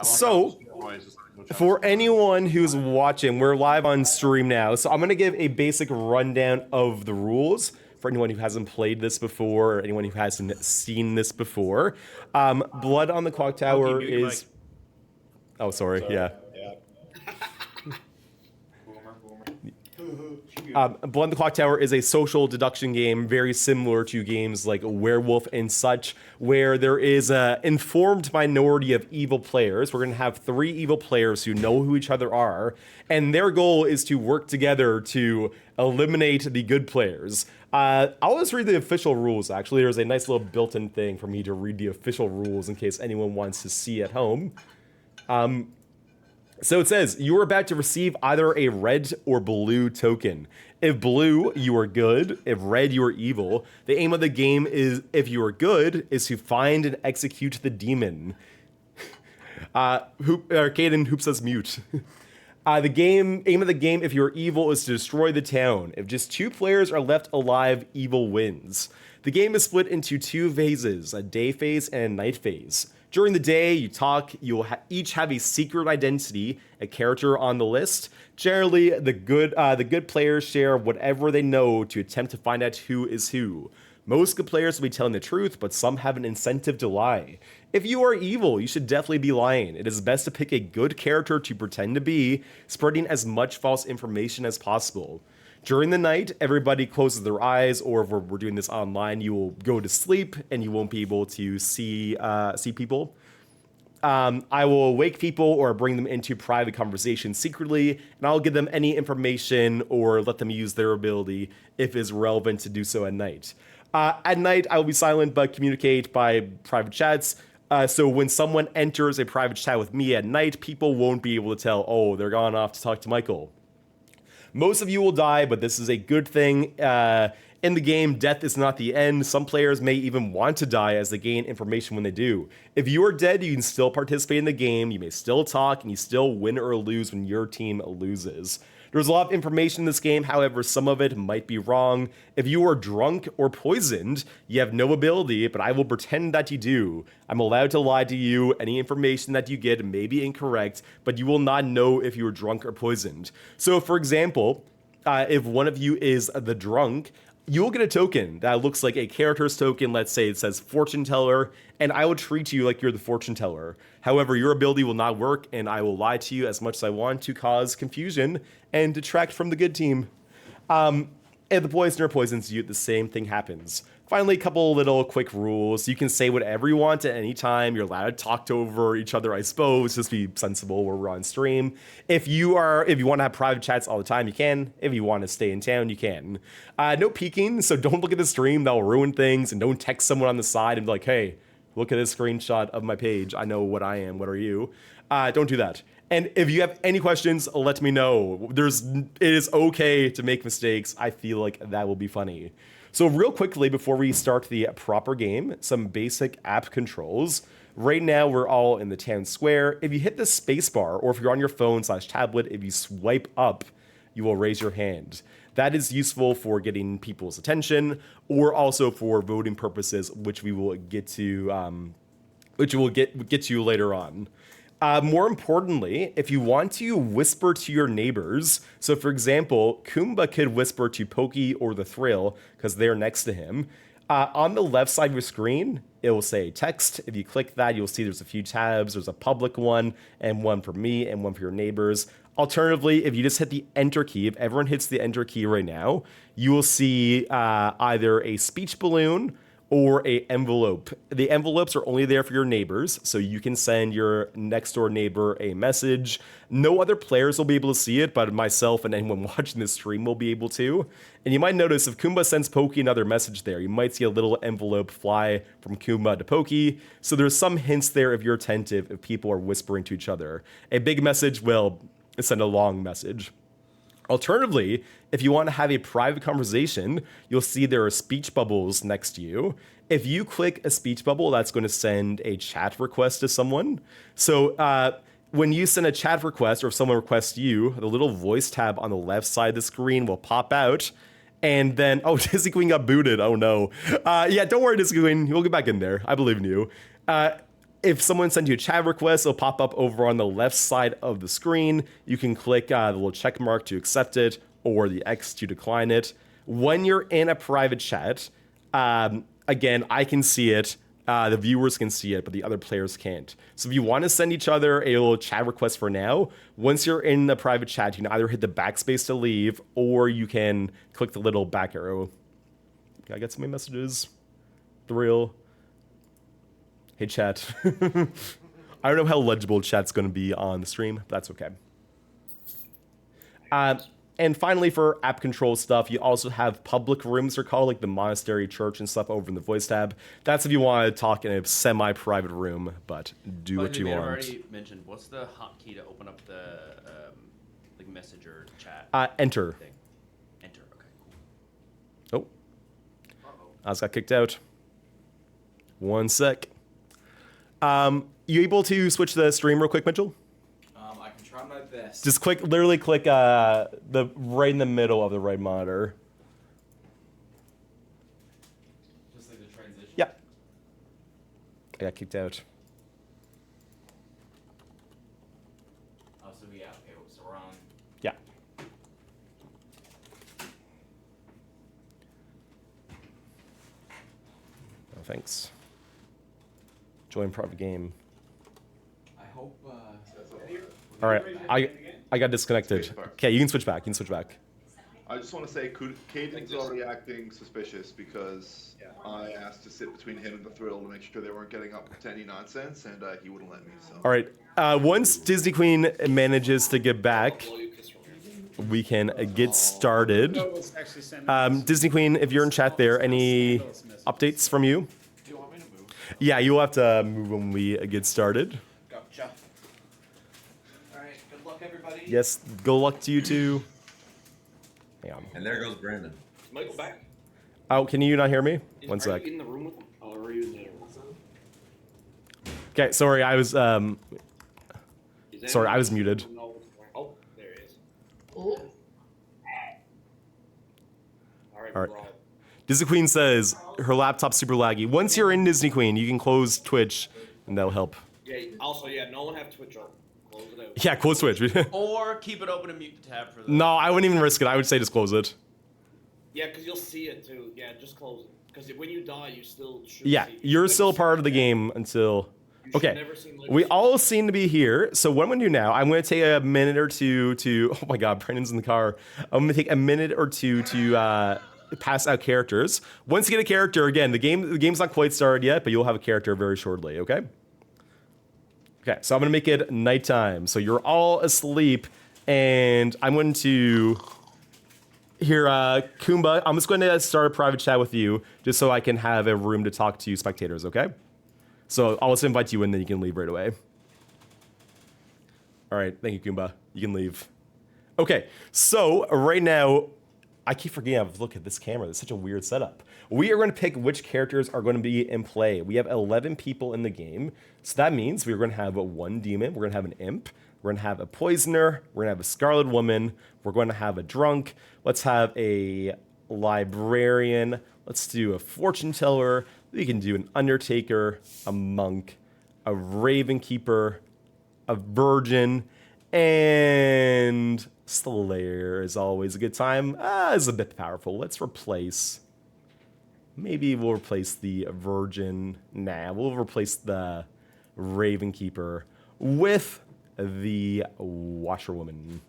So, for anyone who's watching, we're live on stream now. So I'm going to give a basic rundown of the rules for anyone who hasn't played this before or anyone who hasn't seen this before. Blood on the clock tower is... Oh, sorry. Yeah. Blood on the Clock Tower is a social deduction game very similar to games like Werewolf and such, where there is an informed minority of evil players. We're going to have 3 evil players who know who each other are, and their goal is to work together to eliminate the good players. I'll just read the official rules, actually. There's a nice little built-in thing for me to read the official rules in case anyone wants to see at home. So it says, you are about to receive either a red or blue token. If blue, you are good. If red, you are evil. The aim of the game is, if you are good, is to find and execute the demon. Caden Hoop says mute. Aim of the game, if you're evil, is to destroy the town. If just 2 players are left alive, evil wins. The game is split into 2 phases, a day phase and a night phase. During the day, you talk, you'll each have a secret identity, a character on the list. Generally, the good players share whatever they know to attempt to find out who is who. Most good players will be telling the truth, but some have an incentive to lie. If you are evil, you should definitely be lying. It is best to pick a good character to pretend to be, spreading as much false information as possible. During the night, everybody closes their eyes, or if we're doing this online, you will go to sleep and you won't be able to see people. I will wake people or bring them into private conversation secretly, and I'll give them any information or let them use their ability if it's relevant to do so at night. At night, I will be silent but communicate by private chats. So when someone enters a private chat with me at night, people won't be able to tell, oh, they're gone off to talk to Michael. Most of you will die, but this is a good thing. In the game, death is not the end. Some players may even want to die as they gain information when they do. If you are dead, you can still participate in the game, you may still talk, and you still win or lose when your team loses. There's a lot of information in this game, however, some of it might be wrong. If you are drunk or poisoned, you have no ability, but I will pretend that you do. I'm allowed to lie to you. Any information that you get may be incorrect, but you will not know if you were drunk or poisoned. So, for example, if one of you is the drunk, you will get a token that looks like a character's token. Let's say it says fortune teller, and I will treat you like you're the fortune teller. However, your ability will not work, and I will lie to you as much as I want to cause confusion and detract from the good team. If the poisoner poisons you, the same thing happens. Finally, a couple little quick rules. You can say whatever you want at any time. You're allowed to talk over each other, I suppose. Just be sensible where we're on stream. If you want to have private chats all the time, you can. If you want to stay in town, you can. No peeking, so don't look at the stream. That'll ruin things. And don't text someone on the side and be like, hey, look at this screenshot of my page. I know what I am. What are you? Don't do that. And if you have any questions, let me know. It is okay to make mistakes. I feel like that will be funny. So real quickly, before we start the proper game, some basic app controls. Right now, we're all in the town square. If you hit the spacebar, or if you're on your phone/tablet, if you swipe up, you will raise your hand. That is useful for getting people's attention, or also for voting purposes, which we will get to, get to later on. More importantly, if you want to whisper to your neighbors, so for example, Kumba could whisper to Pokey or the Thrill because they're next to him. On the left side of your screen, it will say text. If you click that, you'll see there's a few tabs. There's a public one, and one for me, and one for your neighbors. Alternatively, if you just hit the enter key, if everyone hits the enter key right now, you will see either a speech balloon or a envelope. The envelopes are only there for your neighbors, so you can send your next door neighbor a message. No other players will be able to see it, but myself and anyone watching this stream will be able to. And you might notice if Kumba sends Pokey another message there, you might see a little envelope fly from Kumba to Pokey. So there's some hints there if you're attentive, if people are whispering to each other. A big message will send a long message. Alternatively, if you want to have a private conversation, you'll see there are speech bubbles next to you. If you click a speech bubble, that's going to send a chat request to someone. So when you send a chat request, or if someone requests you, the little voice tab on the left side of the screen will pop out. And then, oh, Disney Queen got booted. Oh, no. Yeah, don't worry, Disney Queen. You'll get back in there. I believe in you. If someone sends you a chat request, it'll pop up over on the left side of the screen. You can click the little check mark to accept it or the X to decline it. When you're in a private chat, again, I can see it. The viewers can see it, but the other players can't. So if you want to send each other a little chat request for now, once you're in the private chat, you can either hit the backspace to leave, or you can click the little back arrow. Can I get some messages? Thrill. Hey, chat. I don't know how legible chat's going to be on the stream, but that's okay. And finally, for app control stuff, you also have public rooms, they're called, like the monastery, church, and stuff over in the voice tab. That's if you want to talk in a semi-private room, but do what you want. I already mentioned, what's the hotkey to open up the like messenger chat? Enter. Thing? Enter, okay, cool. Oh. I just got kicked out. One sec. You able to switch the stream real quick, Mitchell? I can try my best. Just literally click the right in the middle of the right monitor. Just like the transition? Yeah. I got kicked out. Oh, so yeah, okay, so we're on. Yeah. Oh, thanks. Join private game. I hope. All right, I got disconnected. Okay, you can switch back. I just want to say, Caden's already acting suspicious because I asked to sit between him and the Thrill to make sure they weren't getting up to any nonsense, and he wouldn't let me. So. All right. Once Disney Queen manages to get back, we can get started. Disney Queen, if you're in chat there, any updates from you? Do you want me to move? Yeah, you'll have to move when we get started. Gotcha. Alright, good luck, everybody. Yes, good luck to you too. Hang on. And there goes Brandon. Is Michael back? Oh, can you not hear me? One Are sec. you in the room with him? Oh, or are you in the room? Okay, sorry, I was Is sorry, I was anyone- muted. Oh, there he is. Alright, All right. we're all. Disney Queen says her laptop's super laggy. Once you're in Disney Queen, you can close Twitch, and that'll help. Yeah, also, yeah, no one have Twitch open. Close it out. Yeah, close Twitch. Or keep it open and mute the tab for the... No, I wouldn't even risk it. I would say just close it. Yeah, because you'll see it too. Yeah, just close it. Because when you die, you still should Yeah, see. you're still part of the game until... You should Okay, never see we all seem to be here. So what I'm going to do now, I'm going to take a minute or two to... Oh my god, Brandon's in the car. I'm going to take a minute or two to pass out characters. Once you get a character, again, the game's not quite started yet, but you'll have a character very shortly, okay? Okay, so I'm going to make it nighttime. So you're all asleep, and I'm going to... Here, Kumba, I'm just going to start a private chat with you, just so I can have a room to talk to spectators, okay? So I'll just invite you in, then you can leave right away. All right, thank you, Kumba. You can leave. Okay, so right now, I keep forgetting I have to look at this camera. It's such a weird setup. We are going to pick which characters are going to be in play. We have 11 people in the game, so that means we're going to have one demon, we're going to have an imp, we're going to have a poisoner, we're going to have a scarlet woman, we're going to have a drunk, let's have a librarian, let's do a fortune teller, we can do an undertaker, a monk, a raven keeper, a virgin, and Slayer is always a good time. It's a bit powerful. Let's replace... Maybe we'll replace the virgin. Nah, we'll replace the raven keeper with the washerwoman.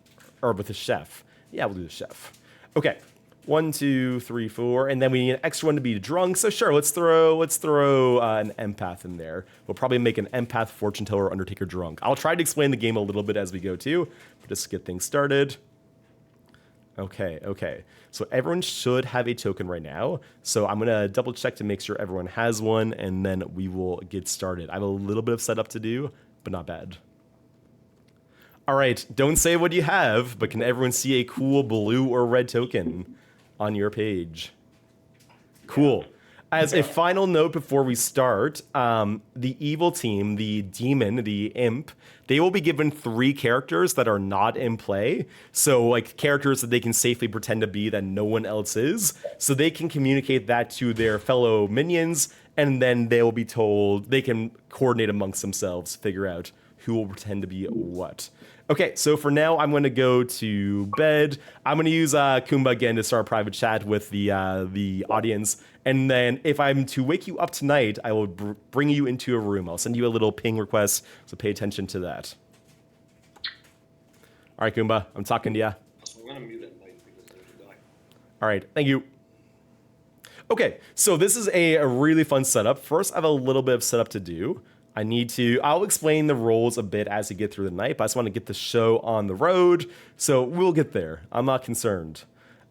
Or with the chef. Yeah, we'll do the chef. Okay. 1, 2, 3, 4, and then we need an extra one to be drunk. So sure, let's throw an empath in there. We'll probably make an empath, fortune teller, undertaker, drunk. I'll try to explain the game a little bit as we go too, but just to get things started. Okay. So everyone should have a token right now. So I'm gonna double check to make sure everyone has one, and then we will get started. I have a little bit of setup to do, but not bad. All right, don't say what you have, but can everyone see a cool blue or red token on your page? Cool. As a final note before we start, the evil team, the demon, the imp, they will be given 3 characters that are not in play. So, like, characters that they can safely pretend to be that no one else is. So they can communicate that to their fellow minions, and then they will be told, they can coordinate amongst themselves, figure out who will pretend to be what. Okay, so for now, I'm going to go to bed. I'm going to use Kumba again to start a private chat with the audience. And then if I'm to wake you up tonight, I will bring you into a room. I'll send you a little ping request, so pay attention to that. All right, Kumba, I'm talking to you. So I'm gonna mute it like because there's a guy. All right, thank you. Okay, so this is a really fun setup. First, I have a little bit of setup to do. I'll explain the roles a bit as we get through the night, but I just want to get the show on the road, so we'll get there. I'm not concerned.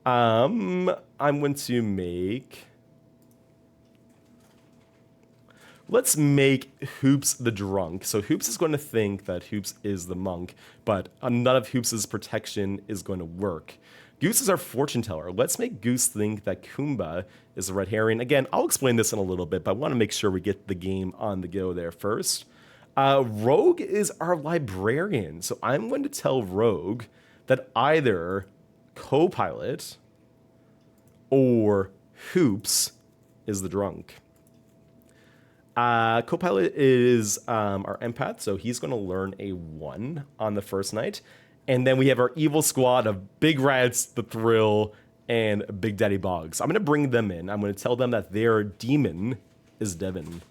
I'm going to make... Let's make Hoops the drunk. So Hoops is going to think that Hoops is the monk, but none of Hoops' protection is going to work. Goose is our fortune teller. Let's make Goose think that Kumba is the red herring. Again, I'll explain this in a little bit, but I want to make sure we get the game on the go there first. Rogue is our librarian. So I'm going to tell Rogue that either Copilot or Hoops is the drunk. Copilot is our empath, so he's going to learn a 1 on the first night. And then we have our evil squad of Big Rats, The Thrill, and Big Daddy Boggs. I'm going to bring them in. I'm going to tell them that their demon is Devin.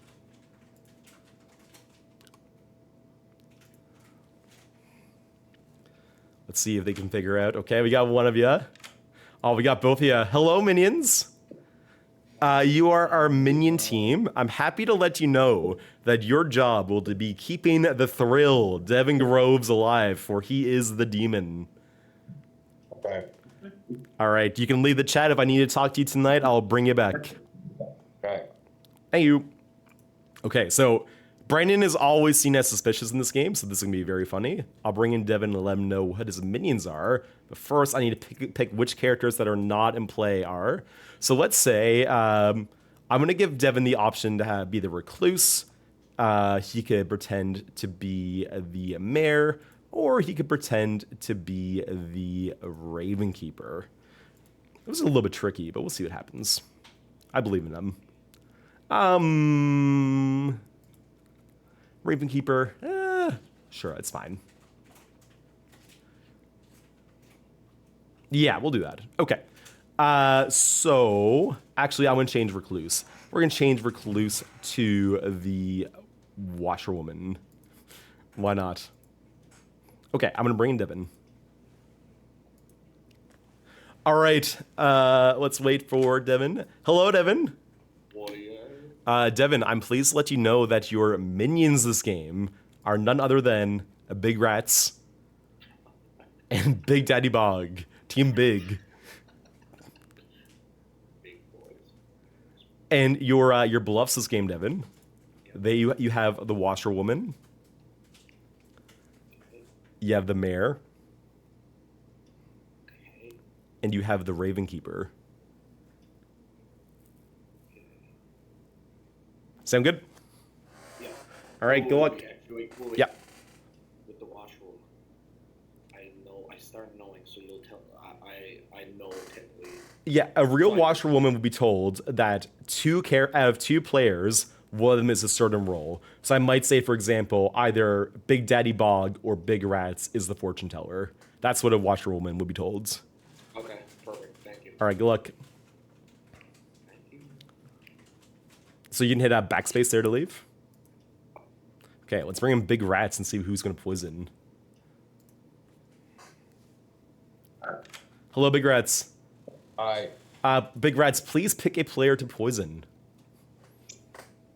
Let's see if they can figure out. Okay, we got one of you. Oh, we got both of you. Hello, minions. You are our minion team. I'm happy to let you know that your job will be keeping the Thrill, Devin Groves, alive, for he is the demon. Okay. All right, you can leave the chat. If I need to talk to you tonight, I'll bring you back. Okay. Thank you. Okay, so Brandon is always seen as suspicious in this game, so this is going to be very funny. I'll bring in Devin and let him know what his minions are. But first, I need to pick which characters that are not in play are. So let's say I'm going to give Devin the option to be the recluse. He could pretend to be the mayor, or he could pretend to be the raven keeper. It was a little bit tricky, but we'll see what happens. I believe in them. Raven keeper, sure, it's fine. Yeah, we'll do that. Okay. So actually, I'm going to change recluse. We're going to change recluse to the washerwoman. Why not? Okay, I'm going to bring in Devin. All right, let's wait for Devin. Hello, Devin. Devin, I'm pleased to let you know that your minions this game are none other than Big Rats and Big Daddy Bog. Team Big. Big boys. And your bluffs this game, Devin. You have the washerwoman. You have the mayor. Okay. And you have the raven keeper. Sound good? Yeah. All right, go luck. Wait. Yeah. With the washroom, I start knowing, so you'll tell. I know technically. Yeah, a real washerwoman will be told that out of two players, one of them is a certain role. So I might say, for example, either Big Daddy Bog or Big Rats is the fortune teller. That's what a washerwoman would be told. Okay, perfect. Thank you. All right, good luck. Thank you. So you can hit backspace there to leave. Okay, let's bring in Big Rats and see who's going to poison. Hello, Big Rats. Hi. Big Rats, please pick a player to poison.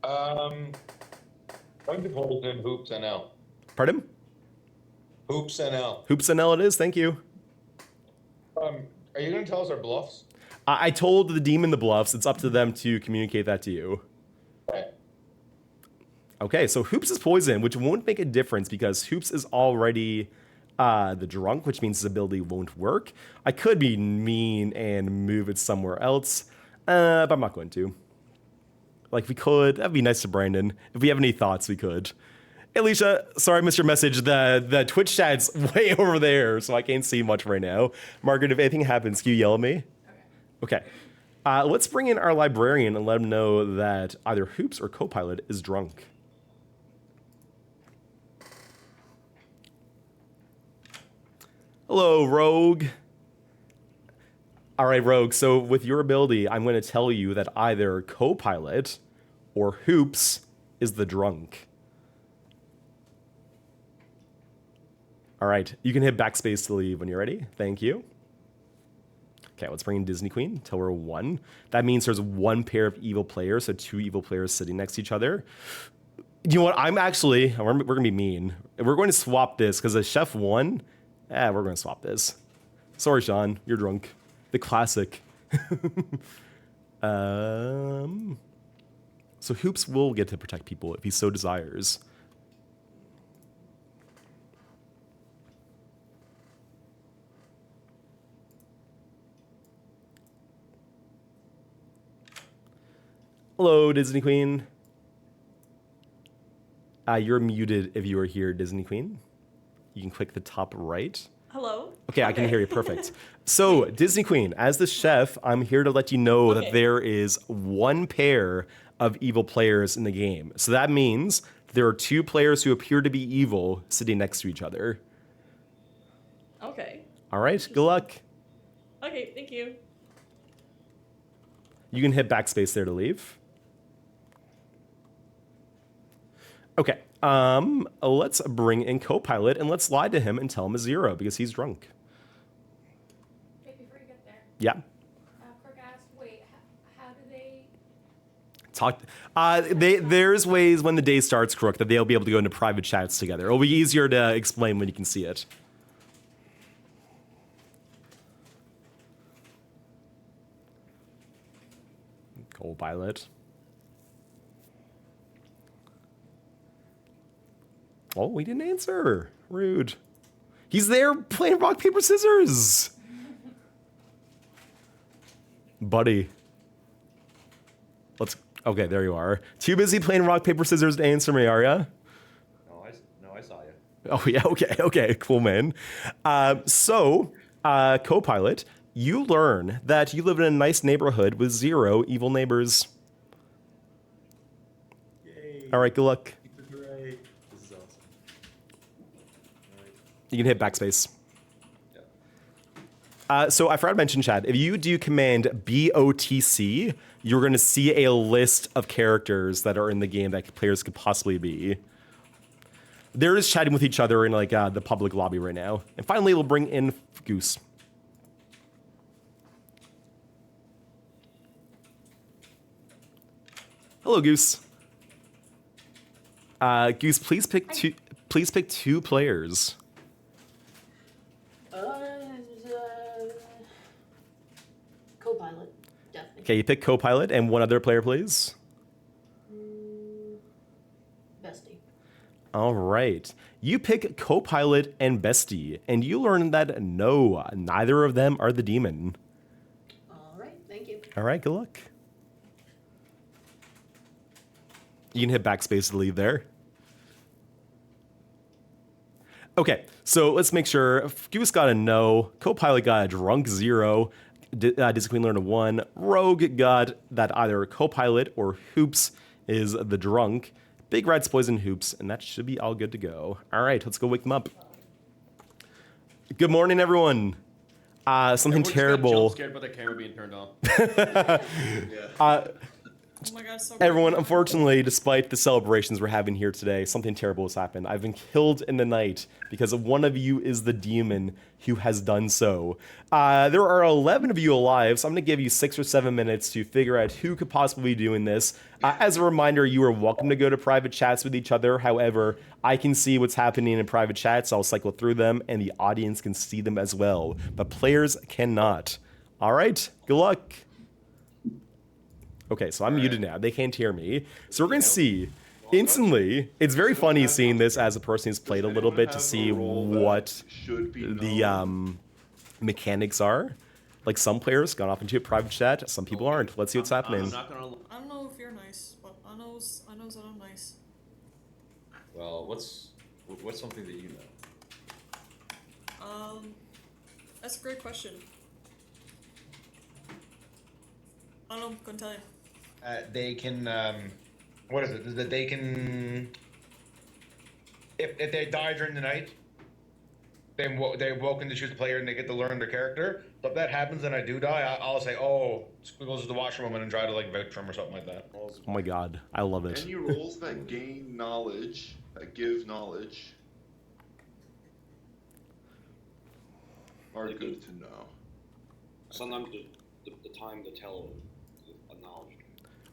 Going to poison Hoops NL. Pardon? Hoops NL. Hoops NL it is, thank you. Are you going to tell us our bluffs? I told the demon the bluffs. It's up to them to communicate that to you. Okay. Okay, so Hoops is poison, which won't make a difference because Hoops is already the drunk, which means his ability won't work. I could be mean and move it somewhere else, but I'm not going to. Like, we could. That'd be nice to Brandon. If we have any thoughts, we could. Alicia, sorry I missed your message. The Twitch chat's way over there, so I can't see much right now. Margaret, if anything happens, can you yell at me? Okay. Let's bring in our librarian and let him know that either Hoops or Copilot is drunk. Hello, Rogue. All right, Rogue, so with your ability, I'm going to tell you that either Copilot or Hoops is the drunk. All right, you can hit backspace to leave when you're ready. Thank you. Okay, let's bring in Disney Queen. Tell her 1. That means there's 1 pair of evil players, so 2 evil players sitting next to each other. You know what? We're going to be mean. We're going to swap this because the chef won. We're going to swap this. Sorry, Sean. You're drunk. The classic. So Hoops will get to protect people if he so desires. Hello, Disney Queen. You're muted if you are here, Disney Queen. You can click the top right. Hello? Okay, I can hear you. Perfect. So, Disney Queen, as the chef, I'm here to let you know that there is 1 pair of evil players in the game. So that means there are 2 players who appear to be evil sitting next to each other. Okay. All right, good luck. Okay, thank you. You can hit backspace there to leave. Okay, let's bring in Copilot and let's lie to him and tell him a 0 because he's drunk. Wait, before you get there, Yeah. Crook asked, wait, how do they... Talk. There's ways when the day starts, Crook, that they'll be able to go into private chats together. It'll be easier to explain when you can see it. Copilot. Oh, we didn't answer. Rude. He's there playing rock, paper, scissors. Buddy. Okay, there you are. Too busy playing rock, paper, scissors to answer me, are ya? No, I saw you. Oh, yeah, okay, cool, man. Copilot, you learn that you live in a nice neighborhood with 0 evil neighbors. Yay. All right, good luck. Great. This is awesome. All right. You can hit backspace. Yeah. So I forgot to mention, Chad, if you do command BOTC, you're going to see a list of characters that are in the game that players could possibly be. They're just chatting with each other in like the public lobby right now. And finally, we'll bring in Goose. Hello, Goose. Goose, please pick 2. Please pick 2 players. Copilot, definitely. Okay, you pick Copilot and 1 other player, please. Bestie. All right. You pick Copilot and Bestie, and you learn that no, neither of them are the demon. All right, thank you. All right, good luck. You can hit backspace to leave there. Okay, so let's make sure. Goose got a no. Copilot got a drunk 0. Disney Queen learned a 1. Rogue got that either Copilot or Hoops is the drunk. Big Red's poison Hoops, and that should be all good to go. All right, let's go wake them up. Good morning, everyone. Something Everyone's terrible. Jump scared by the camera being turned on. Oh my god, so Everyone, unfortunately, despite the celebrations we're having here today, something terrible has happened. I've been killed in the night because one of you is the demon who has done so. There are 11 of you alive, so I'm going to give you 6 or 7 minutes to figure out who could possibly be doing this. As a reminder, you are welcome to go to private chats with each other. However, I can see what's happening in private chats. I'll cycle through them, and the audience can see them as well. But players cannot. All right, good luck. Okay, so I'm muted now. They can't hear me. So we're going to see instantly. It's very funny seeing this as a person who's played a little bit to see what the mechanics are. Like some players gone off into a private chat, some people aren't. Let's see what's happening. I'm not gonna. I don't know if you're nice, but Well, what's something that you know? That's a great question. I don't know, couldn't tell you. They can, what is it? Is that they can, if they die during the night, they're welcome to choose the player and they get to learn their character. But if that happens and I do die, I'll say, oh, Squiggles is the washerwoman and try to like vouch for him or something like that. Oh my god, I love it. Any roles that gain knowledge, that give knowledge, are good to know. Sometimes the time to tell a knowledge.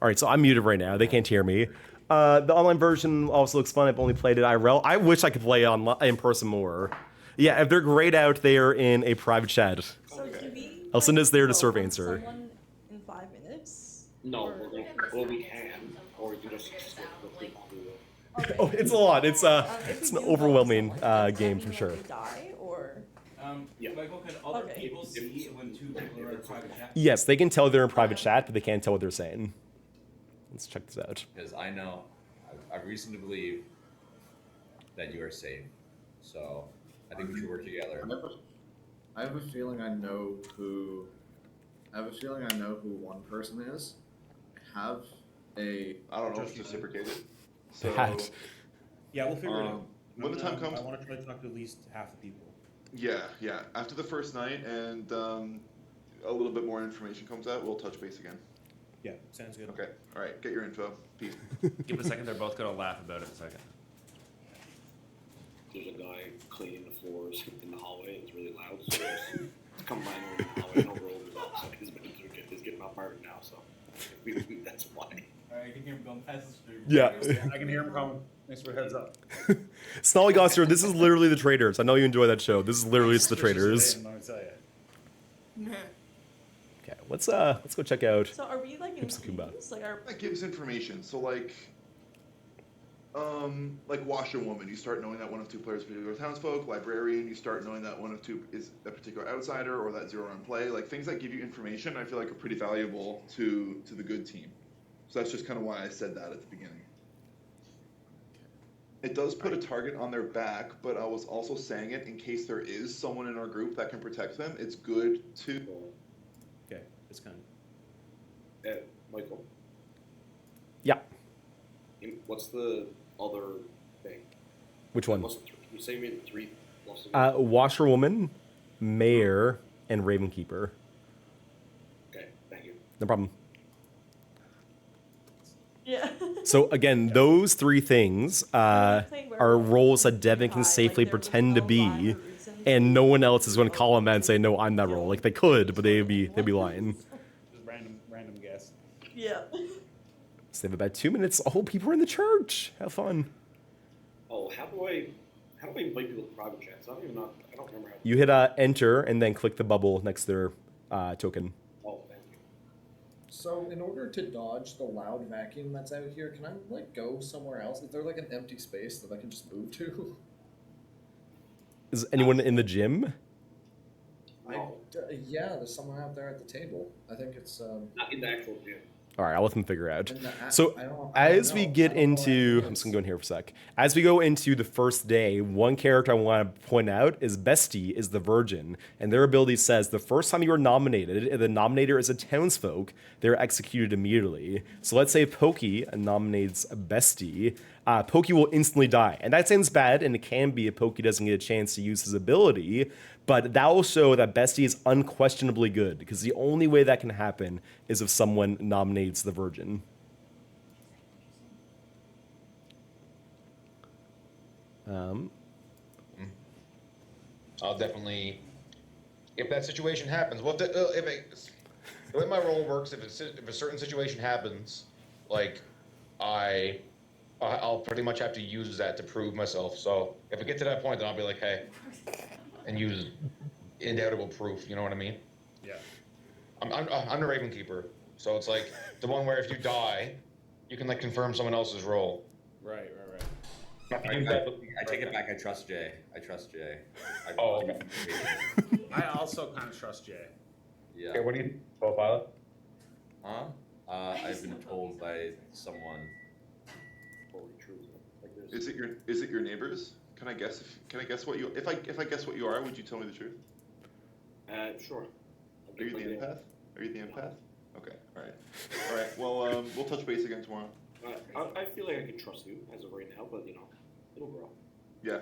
All right, so I'm muted right now. They can't hear me. The online version also looks fun. I've only played it IRL. I wish I could play in person more. Yeah, if they're grayed out, they are in a private chat. So do we? Elcinda's there to like, serve vote on answer. Someone in 5 minutes? No, Or- we can, or you can just skip the people who will. Okay. Oh, it's a lot. It's If it's we an do vote overwhelming someone, does that game mean for that sure. they die, or Yeah. Michael, can other Okay. people see when two people are in a private chat? Yes, they can tell they're in private chat, but they can't tell what they're saying. Let's check this out. Because I know, I have reason to believe that you are safe. So I think we should work together. I have a feeling I know who. I have a feeling I know who one person is. I have a. I don't know if it's reciprocated. So, That. Yeah, we'll figure it out. when the time comes, I want to try to talk to at least half the people. yeah. After the first night and a little bit more information comes out, we'll touch base again. Yeah, sounds good. Okay. All right. Get your info. Peace. Give it a second. They're both gonna laugh about it in a second. There's a guy cleaning the floors in the hallway. It's really loud. So just come by in the hallway. No rollers up. So his bedrooms is getting up hard now. So that's why. Alright, I can hear him going past the street. Yeah. I can hear him coming. Thanks for the heads up. Snollygoster, this is literally the Traders. I know you enjoy that show. This is literally just the Traders. Let me tell you. Nah. Okay, let's go check out. So are we like in Oops, Kumba. teams? Like our That gives information. So like washerwoman, you start knowing that one of two players is particular townsfolk. Librarian, you start knowing that one of two is a particular outsider or that zero run play. Like things that give you information, I feel like are pretty valuable to the good team. So that's just kind of why I said that at the beginning. It does put a target on their back, but I was also saying it in case there is someone in our group that can protect them. It's good to. Okay, it's kind Michael, Yeah. what's the other thing? Which one? What's the you say we had 3 plus. Washerwoman, Mayor, and Ravenkeeper. Okay, thank you. No problem. yeah. So again, those 3 things are roles that Devin can safely pretend to be, and no one else is going to call him out and say, "No, I'm that role." Like they could, but they'd be lying. just random guess. Yeah. So they have about 2 minutes. Oh, people are in the church. Have fun. Oh, how do I invite people to private chats? I don't remember how. You hit enter and then click the bubble next to their token. Oh, thank you. So in order to dodge the loud vacuum that's out here, can I like go somewhere else? Is there like an empty space that I can just move to? Is anyone in the gym? Yeah, there's someone out there at the table. I think it's Not in the actual gym. All right, I'll let them figure out. in the So I don't as we know. get I don't know into, where it I'm just is. gonna go in here for a sec. As we go into the first day, one character I want to point out is Bestie is the Virgin, and their ability says the first time you are nominated, if the nominator is a townsfolk, they're executed immediately. So let's say Pokey nominates Bestie, Pokey will instantly die, and that sounds bad, and it can be if Pokey doesn't get a chance to use his ability. But that will show that Bestie is unquestionably good, because the only way that can happen is if someone nominates the Virgin. I'll definitely, if that situation happens, well, the way my role works, if a certain situation happens, like, I'll pretty much have to use that to prove myself. So if we get to that point, then I'll be like, hey, and use indubitable proof. You know what I mean? Yeah. I'm the Ravenkeeper, so it's like the one where if you die, you can like confirm someone else's role. Right. I take it back. I trust Jay. Oh, okay. I also kind of trust Jay. Yeah. Okay, what do you co-pilot? Huh? I've been told by someone. Holy truth. Like this. Is it your neighbors? Can I guess what you if I guess what you are, would you tell me the truth? Sure. Are you the empath? Are you the empath? Okay, alright. Well, we'll touch base again tomorrow. I feel like I can trust you as of right now, but it'll grow. Yeah.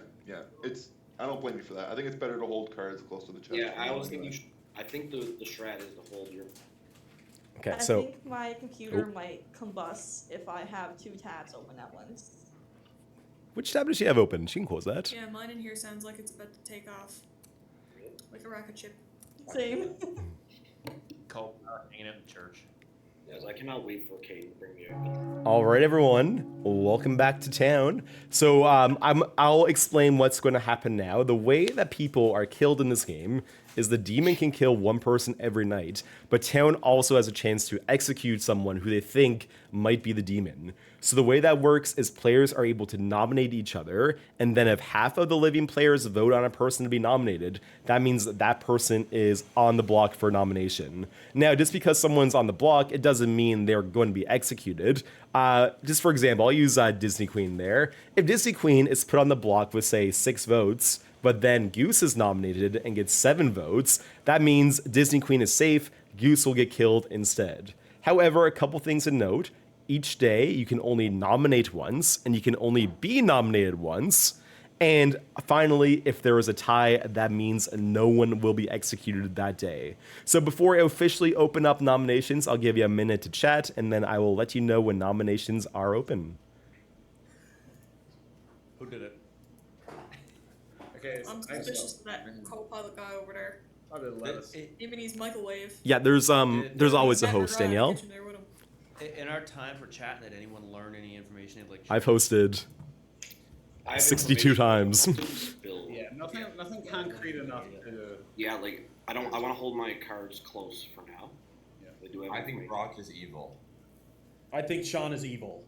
I don't blame you for that. I think it's better to hold cards close to the chest. Yeah, I think the strat is to hold your. Okay, I so think my computer might combust if I have 2 tabs open at once. which tab does she have open? She can close that. Yeah, mine in here sounds like it's about to take off. Like a rocket ship. Same. Cope hanging out in church. Yes, I cannot wait for Kate to bring me All right, everyone, welcome back to town. So I'll explain what's going to happen now. The way that people are killed in this game is the demon can kill 1 person every night, but town also has a chance to execute someone who they think might be the demon. So the way that works is players are able to nominate each other, and then if half of the living players vote on a person to be nominated, that means that person is on the block for nomination. Now, just because someone's on the block, it doesn't mean they're going to be executed. Just for example, I'll use Disney Queen there. If Disney Queen is put on the block with, say, 6 votes, but then Goose is nominated and gets 7 votes, that means Disney Queen is safe, Goose will get killed instead. However, a couple things to note. Each day, you can only nominate once, and you can only be nominated once. And finally, if there is a tie, that means no one will be executed that day. So before I officially open up nominations, I'll give you a minute to chat, and then I will let you know when nominations are open. Who did it? Okay, I'm suspicious of that co-pilot guy over there. Probably Lettuce. Even he's microwave. Yeah, there's always a Never host, got in the Danielle. kitchen there with him. In our time for chatting, did anyone learn any information? Like, I've hosted 62 times. Yeah, nothing concrete enough to. Yeah, like I want to hold my cards close for now. Yeah. I think Brock is evil. I think Sean is evil.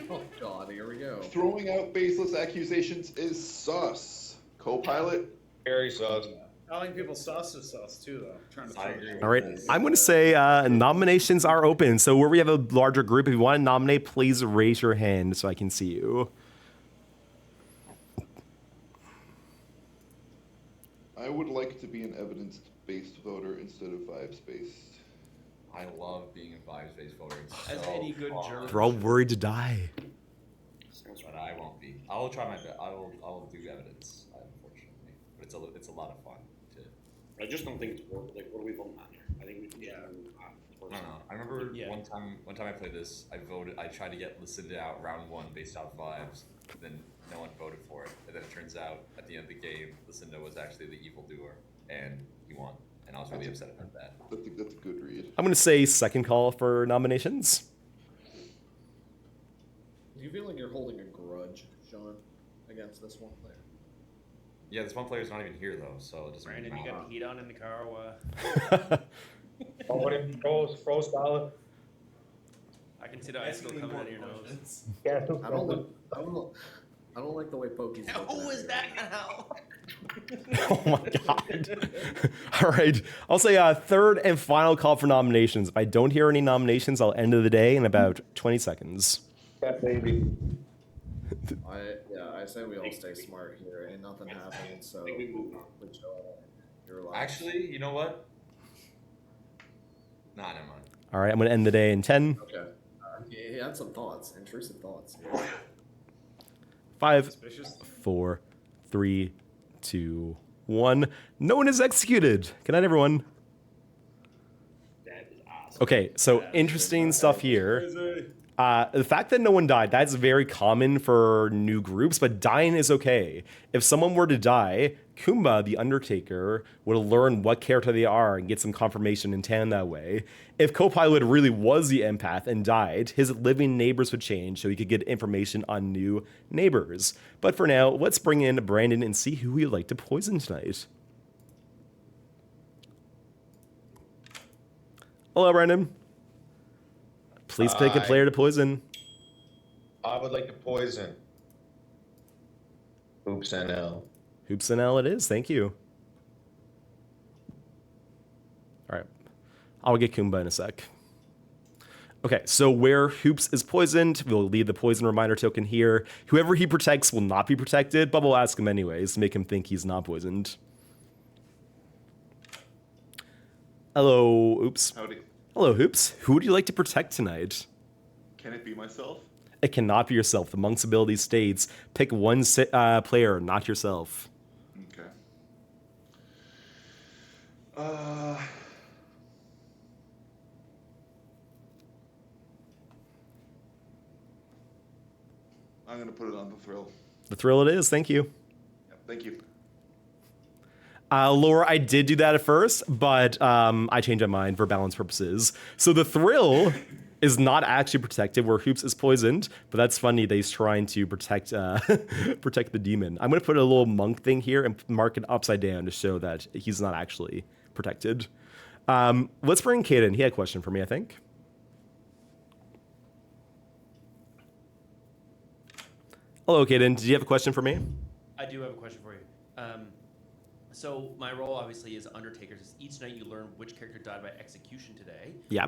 Oh God, here we go. Throwing out baseless accusations is sus. Co-pilot. Very sus. Telling people sus is sus too, though. Trying to. I agree. All right, I'm going to say nominations are open. So where we have a larger group, if you want to nominate, please raise your hand so I can see you. I would like to be an evidence-based voter instead of vibes-based. I love being a vibes-based voter. It's As so any good fun. juror. We're all worried to die. But I won't be. I will try my best. I will do evidence, unfortunately. But it's a lot of fun to. I just don't think it's worth. Like, what are we voting on here? I think we can just move on. I don't know. I remember one time I played this. I tried to get Lucinda out round 1 based off vibes. Then no one voted for it, and then it turns out at the end of the game, Lucinda was actually the evildoer, and he won. And I was really upset about that. That's a good read. I'm going to say second call for nominations. Do you feel like you're holding a grudge, Sean, against this one player? Yeah, this one player's not even here though, so it doesn't. Brandon, really you got matter. heat on in the car. Froze ballot. I can see the ice coming out of your nose. Yeah, I don't like the way Pokey's. Who is that now? Oh my God. All right. I'll say third and final call for nominations. If I don't hear any nominations, I'll end of the day in about 20 seconds. That baby. I say we all stay smart here. Ain't nothing happening, so we move on. You're alive. Actually, you know what? Nah, never mind. All right. I'm going to end the day in 10, Okay. He had some thoughts, intrusive thoughts. 5, Suspicious. 4, 3, 2, 1. No one is executed. Good night, everyone. That is awesome. Okay, so interesting stuff here. The fact that no one died, that's very common for new groups, but dying is okay. If someone were to die, Kumba, the Undertaker, would learn what character they are and get some confirmation in town that way. If Copilot really was the empath and died, his living neighbors would change so he could get information on new neighbors. But for now, let's bring in Brandon and see who we'd like to poison tonight. Hello, Brandon. Please pick a player to poison. I would like to poison. Oops, NL. Hoops and L it is. Thank you. All right. I'll get Kumba in a sec. Okay, so where Hoops is poisoned, we'll leave the poison reminder token here. Whoever he protects will not be protected, but we'll ask him anyways to make him think he's not poisoned. Hello, Oops. Howdy. Hello, Hoops. Who would you like to protect tonight? Can it be myself? It cannot be yourself. The monk's ability states, pick one player, not yourself. Okay. I'm gonna put it on the thrill. The thrill it is, thank you. Yeah, thank you. Laura, I did do that at first, but I changed my mind for balance purposes. So the thrill is not actually protected where Hoops is poisoned, but that's funny that he's trying to protect protect the demon. I'm going to put a little monk thing here and mark it upside down to show that he's not actually protected. Let's bring Caden. He had a question for me, I think. Hello, Caden. Did you have a question for me? I do have a question for you. So my role obviously is Undertaker. Each night you learn which character died by execution today. Yeah.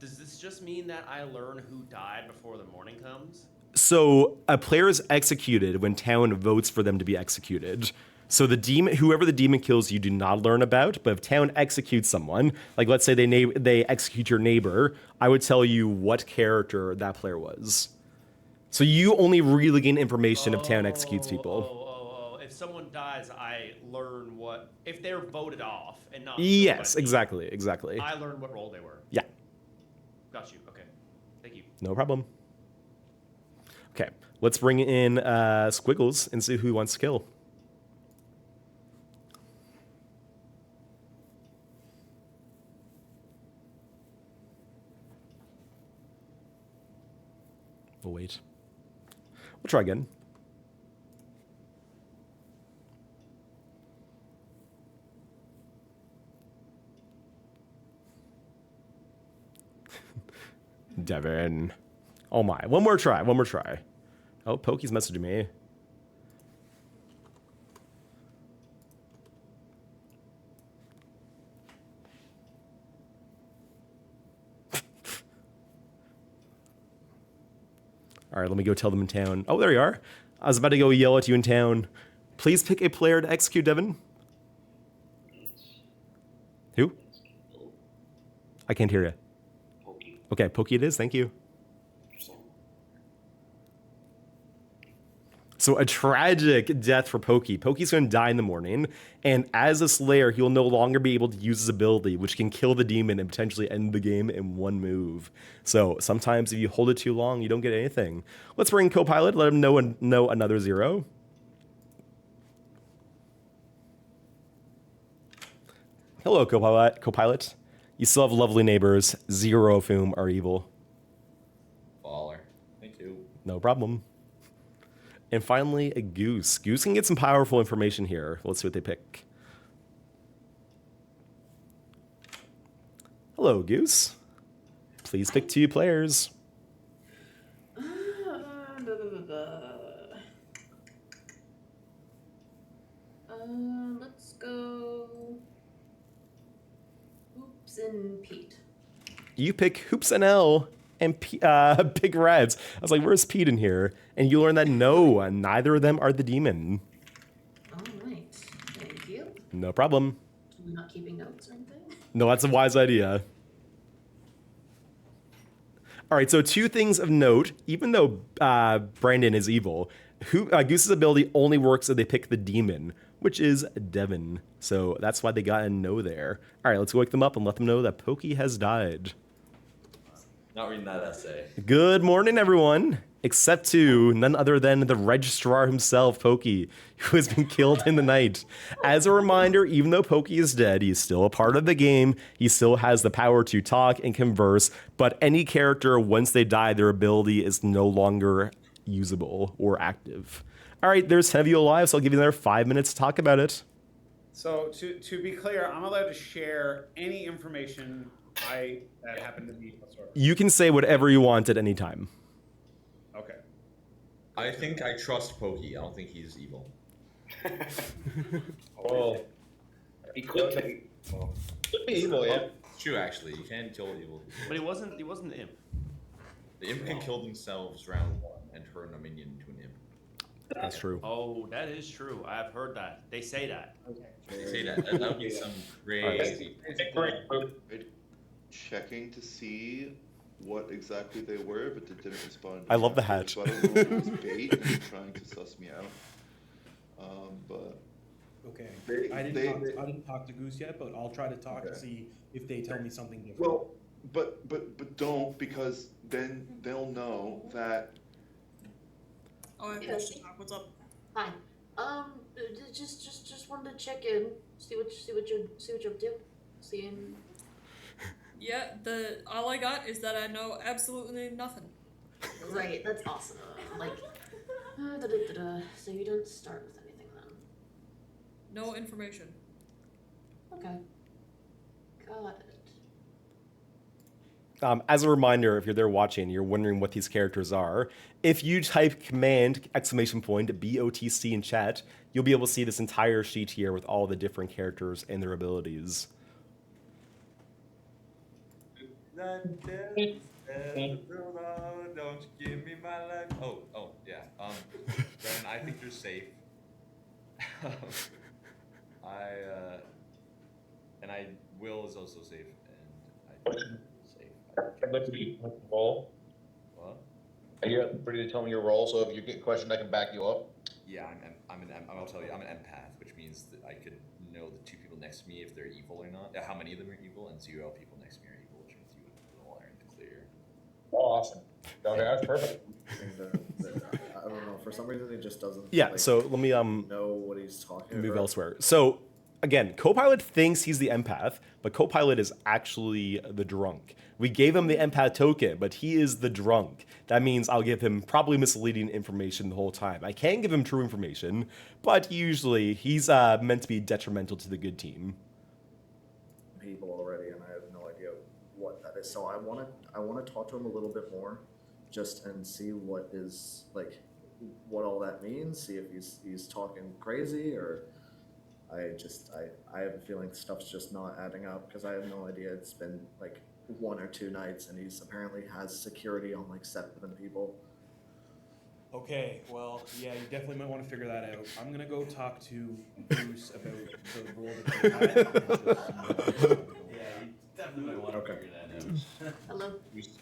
Does this just mean that I learn who died before the morning comes? So a player is executed when town votes for them to be executed. So the demon, whoever the demon kills, you do not learn about. But if town executes someone, like let's say they execute your neighbor, I would tell you what character that player was. So you only really gain information if town executes people. If someone dies, I learn what if they're voted off and not. Yes, exactly. I learn what role they were. Yeah. Got you. Okay. Thank you. No problem. Okay, let's bring in Squiggles and see who he wants to kill. We'll wait. We'll try again. Devin. Oh my. One more try. Oh, Pokey's messaging me. All right, let me go tell them in town. Oh, there you are. I was about to go yell at you in town. Please pick a player to execute, Devin. Who? I can't hear you. Pokey. Okay, Pokey it is. Thank you. So a tragic death for Pokey. Pokey's going to die in the morning, and as a Slayer, he will no longer be able to use his ability, which can kill the demon and potentially end the game in one move. So sometimes if you hold it too long, you don't get anything. Let's bring Copilot, let him know another 0. Hello, Copilot. You still have lovely neighbors, 0 of whom are evil. Baller. Thank you. No problem. And finally, a Goose. Goose can get some powerful information here. Let's see what they pick. Hello, Goose. Please pick 2 players. Let's go Hoops and Pete. You pick Hoops and L and Big Reds. I was like, where's Pete in here? And you learn that no, neither of them are the demon. All right, thank you. No problem. I'm not keeping notes or anything. No, that's a wise idea. All right, so 2 things of note. Even though Brandon is evil, Goose's ability only works if they pick the demon, which is Devin. So that's why they got a no there. All right, let's wake them up and let them know that Pokey has died. Not reading that essay. Good morning, everyone. Except to none other than the registrar himself, Pokey, who has been killed in the night. As a reminder, even though Pokey is dead, he's still a part of the game. He still has the power to talk and converse, but any character, once they die, their ability is no longer usable or active. All right, there's 10 of you alive, so I'll give you another 5 minutes to talk about it. So to be clear, I'm allowed to share any information that happened to me. You can say whatever you want at any time. Okay. I think I trust Pokey. I don't think he's evil. Well, He could take. could be evil, yeah. True, actually, you can kill evil. But he wasn't the imp. The imp can kill themselves round 1 and turn a minion into an imp. That's true. Oh, that is true. I've heard that. They say that. They say that. That would be some crazy. Checking to see what exactly they were, but they didn't respond. I love the hat. So I don't know if it was bait and trying to suss me out. But Okay. I didn't talk to Goose yet, but I'll try to talk to see if they tell me something different. well, but don't, because then they'll know that. Oh, I have Yeah. question talk. What's up? Hi. Just wanted to check in, see what you're up to, seeing. Yeah, all I got is that I know absolutely nothing. Right, that's awesome. Like, so you don't start with anything then. No information. Okay. Got it. As a reminder, if you're there watching, you're wondering what these characters are. If you type command BOTC in chat, you'll be able to see this entire sheet here with all the different characters and their abilities. Don't give me my life. Oh, yeah. Brennan, I think you're safe. And Will is also safe, and I think you're safe. I'd like to be roll. What? Are you ready to tell me your role? So if you get questioned, I can back you up. Yeah, I'll tell you, I'm an empath, which means that I could know the 2 people next to me if they're evil or not. How many of them are evil, and 0 people next to me are evil, which means you would know iron to clear. Oh, awesome. Okay, that's perfect. I don't know. For some reason, it just doesn't. Yeah, so let me know what he's talking move about. elsewhere. So again, Copilot thinks he's the empath, but Copilot is actually the drunk. We gave him the empath token, but he is the drunk. That means I'll give him probably misleading information the whole time. I can give him true information, but usually he's meant to be detrimental to the good team. People already, and I have no idea what that is. So I want to talk to him a little bit more, just and see what is like, what all that means. See if he's talking crazy, or I have a feeling stuff's just not adding up, because I have no idea. It's been like 1 or 2 nights, and he's apparently has security on like 7 people. Okay, well, yeah, you definitely might want to figure that out. I'm gonna go talk to Bruce about the role that they had. Yeah, you definitely might want to figure that out. Hello.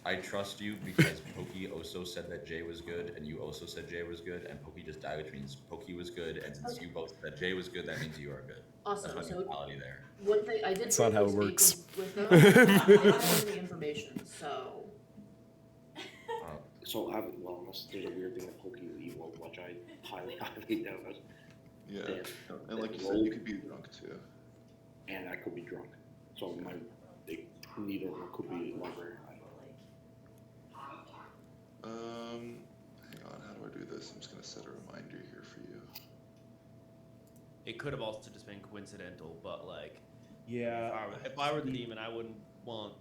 I trust you because Pokey also said that Jay was good, and you also said Jay was good, and Pokey just died, which means Pokey was good, and since you both said Jay was good, that means you are good. Awesome. That's my So mentality there. one thing I did. That's not how it briefly works. speak with them. I didn't have any information, so. So unless there's a weird thing that Pokey is evil, which I highly doubt it. Yeah, And- and like you said, you could be drunk too. And I could be drunk. So neither of them could be library. Hang on, how do I do this? I'm just gonna set a reminder here for you. It could have also just been coincidental, but like, Yeah. if I were the demon, I wouldn't want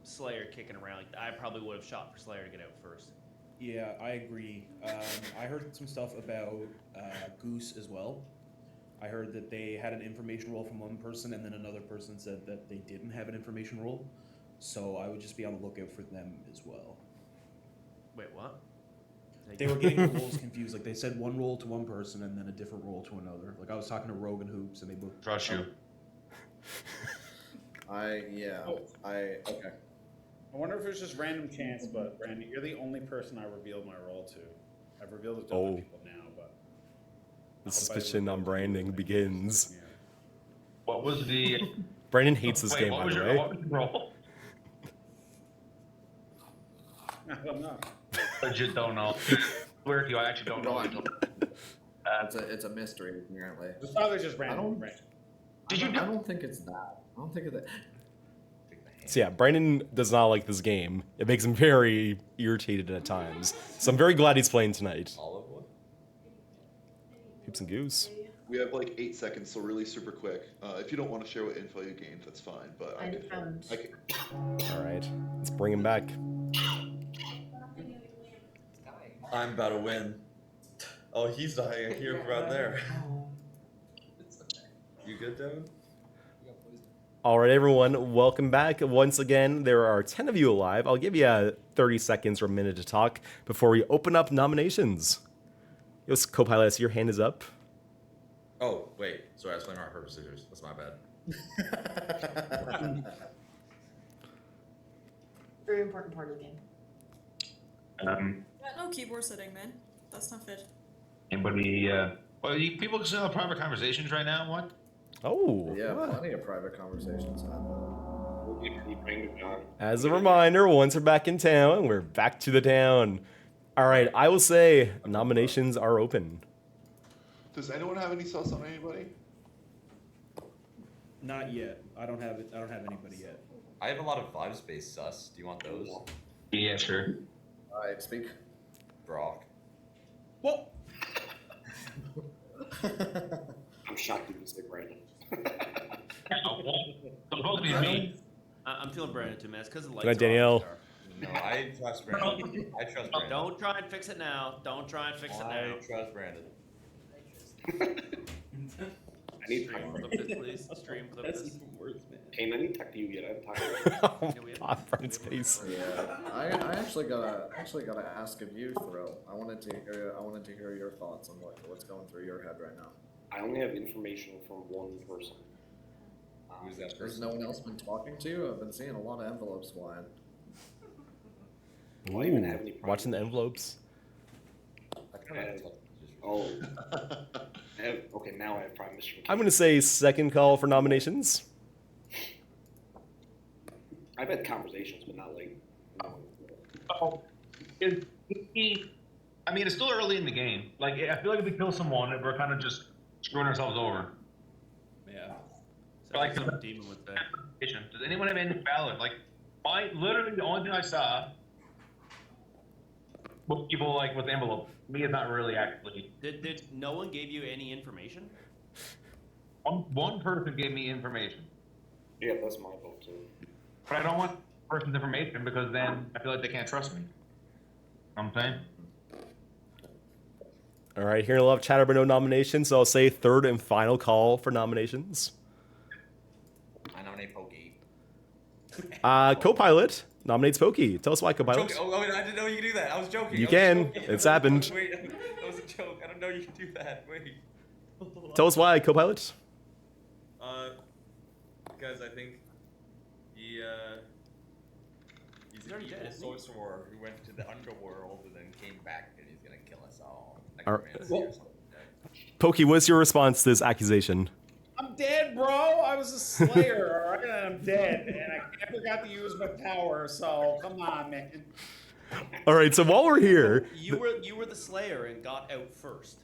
Slayer kicking around. Like, I probably would have shot for Slayer to get out first. Yeah, I agree. I heard some stuff about Goose as well. I heard that they had an information roll from one person, and then another person said that they didn't have an information roll. So I would just be on the lookout for them as well. Wait, what? They were getting the rolls confused. Like, they said one roll to one person and then a different roll to another. Like, I was talking to Rogue and Hoops, and they both Trust you. Okay. I wonder if it's just random chance, but Brandon, you're the only person I revealed my role to. I've revealed it to other people now, but The suspicion on branding begins. yeah. What was the? Brandon hates this Wait, game, what by was the your way. what was your role? I don't know. Legit don't know. Swear to you, I actually don't know. It's a mystery apparently. Just thought it was just random. don't- random. I don't think it's that. I don't think of that. So yeah, Brandon does not like this game. It makes him very irritated at times. So I'm very glad he's playing tonight. Olive wood? Hoops and Goose. We have like 8 seconds, so really super quick. If you don't want to share what info you gained, that's fine. But I found. All right, let's bring him back. I'm about to win. Oh, he's dying here right there. You good, Devin? All right, everyone, welcome back. Once again, there are 10 of you alive. I'll give you 30 seconds or a minute to talk before we open up nominations. Yes, Copilot, I see your hand is up. Oh, wait. Sorry, I was playing rock, paper, scissors. That's my bad. Very important part of the game. No keyboard setting, man. That's not fit. Anybody? People can still have private conversations right now. What? Oh, Yeah, what? plenty of private conversations happening. As a reminder, once we're back in town, we're back to the town. All right, I will say nominations are open. Does anyone have any sus on anybody? Not yet. I don't have it. I don't have anybody yet. I have a lot of vibes-based sus. Do you want those? Yeah, sure. Alright, speak. Brock. Well, I'm shocked you didn't say Brandon. Supposed to be me. I'm feeling Brandon too, man. It's because the lights Good night, are Danielle. off. No, I trust Brandon. I trust Brandon. Don't try and fix it now. Don't try and fix it now. I trust Brandon. I need Stream tech. clip this, please. Stream clip that's this. even worse, man. Kane, I need tech to you yet. I'm tired. Oh, God, Brent's face. Yeah, I actually gotta ask of you, Thrill. I wanted to hear your thoughts on what's going through your head right now. I only have information from one person. Who's that There's person? no one else been talking to you? I've been seeing a lot of envelopes flying. Do I even have any Watching the envelopes. I kind of have to- Oh. I have, okay, now I have Prime Minister. I'm going to say second call for nominations. I've had conversations, but not like. Oh, I mean, it's still early in the game. Like, I feel like if we kill someone, we're kind of just screwing ourselves over. Yeah. So Like some demon with that. Does anyone have anything valid? Like, literally the only thing I saw was people like with the envelope. Me is not really actually. Did no one gave you any information? One person gave me information, Yeah, that's my vote too. but I don't want person's information because then I feel like they can't trust me. You know what I'm saying? All right, hearing a lot of chatter but no nominations, so I'll say third and final call for nominations. I nominate Pokey. Copilot nominates Pokey. Tell us why, Copilot. Oh, wait, I didn't know you could do that. I was joking. You I was can. joking. It's happened. Wait, that was a joke. I don't know you can do that. Wait. Tell us why, Copilot. Because I think he's an already evil dead, isn't he? sorcerer who went to the underworld and then came back and he's gonna kill us all. All right. Necromancy or something. Pokey, what's your response to this accusation? I'm dead, bro. I was a slayer, all right? And I'm dead, and I forgot to use my power. So come on, man. All right, so while we're here, You were the Slayer and got out first.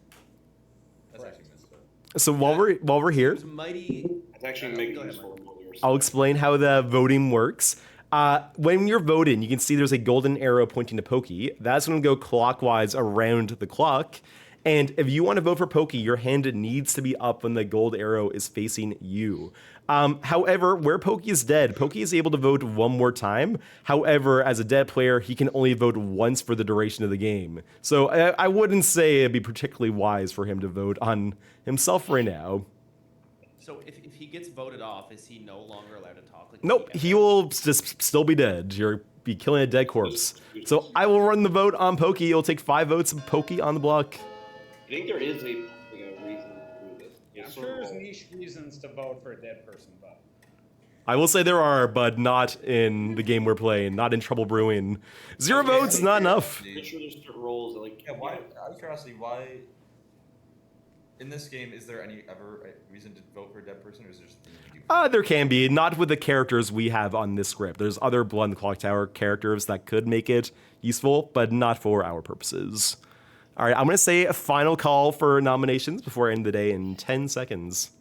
That's actually messed up. so while we're here, It was mighty. It's actually making use for earlier. I'll explain how the voting works. When you're voting, you can see there's a golden arrow pointing to Pokey. That's going to go clockwise around the clock. And if you want to vote for Pokey, your hand needs to be up when the gold arrow is facing you. However, where Pokey is dead, Pokey is able to vote one more time. However, as a dead player, he can only vote once for the duration of the game. So I wouldn't say it'd be particularly wise for him to vote on himself right now. So if he gets voted off, is he no longer allowed to talk? Like, Nope, he will just still be dead. You'll be killing a dead corpse. So I will run the vote on Pokey. It'll take 5 votes of Pokey on the block. I think there is a reason to do this. I'm sure there's niche reasons to vote for a dead person, but I will say there are, but not in the game we're playing. Not in Trouble Brewing. 0 votes, not enough. I'm sure there's certain roles that like. Yeah, why? Out of curiosity, why? In this game, is there any ever a reason to vote for a dead person, or is there just There can be, not with the characters we have on this script. There's other Blood and Clocktower characters that could make it useful, but not for our purposes. All right, I'm going to say a final call for nominations before I end the day in 10 seconds.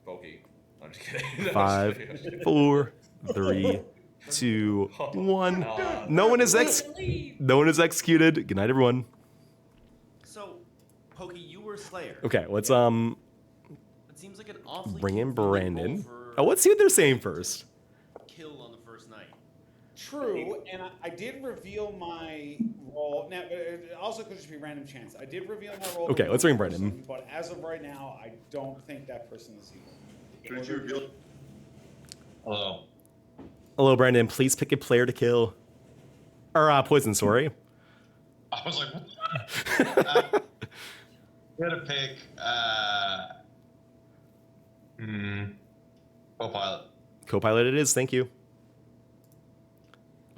Pokey? I'm just kidding. 5, 4, 3, 2, 1. No one is executed. Good night, everyone. So, Pokey, you were Slayer. Okay, let's It seems like an awfully bring in convenient Brandon. role for Oh, let's see what they're saying first. kill on the first night. True, and I did reveal my role. Now, it also could just be random chance. I did reveal my role. Okay, to let's one bring Brendan. person, but as of right now, I don't think that person is evil. Shouldn't you reveal? Hello. Hello, Brandon. Please pick a player to kill. Or poison, sorry. I was like, what? I'm gonna pick co-pilot. Copilot it is, thank you.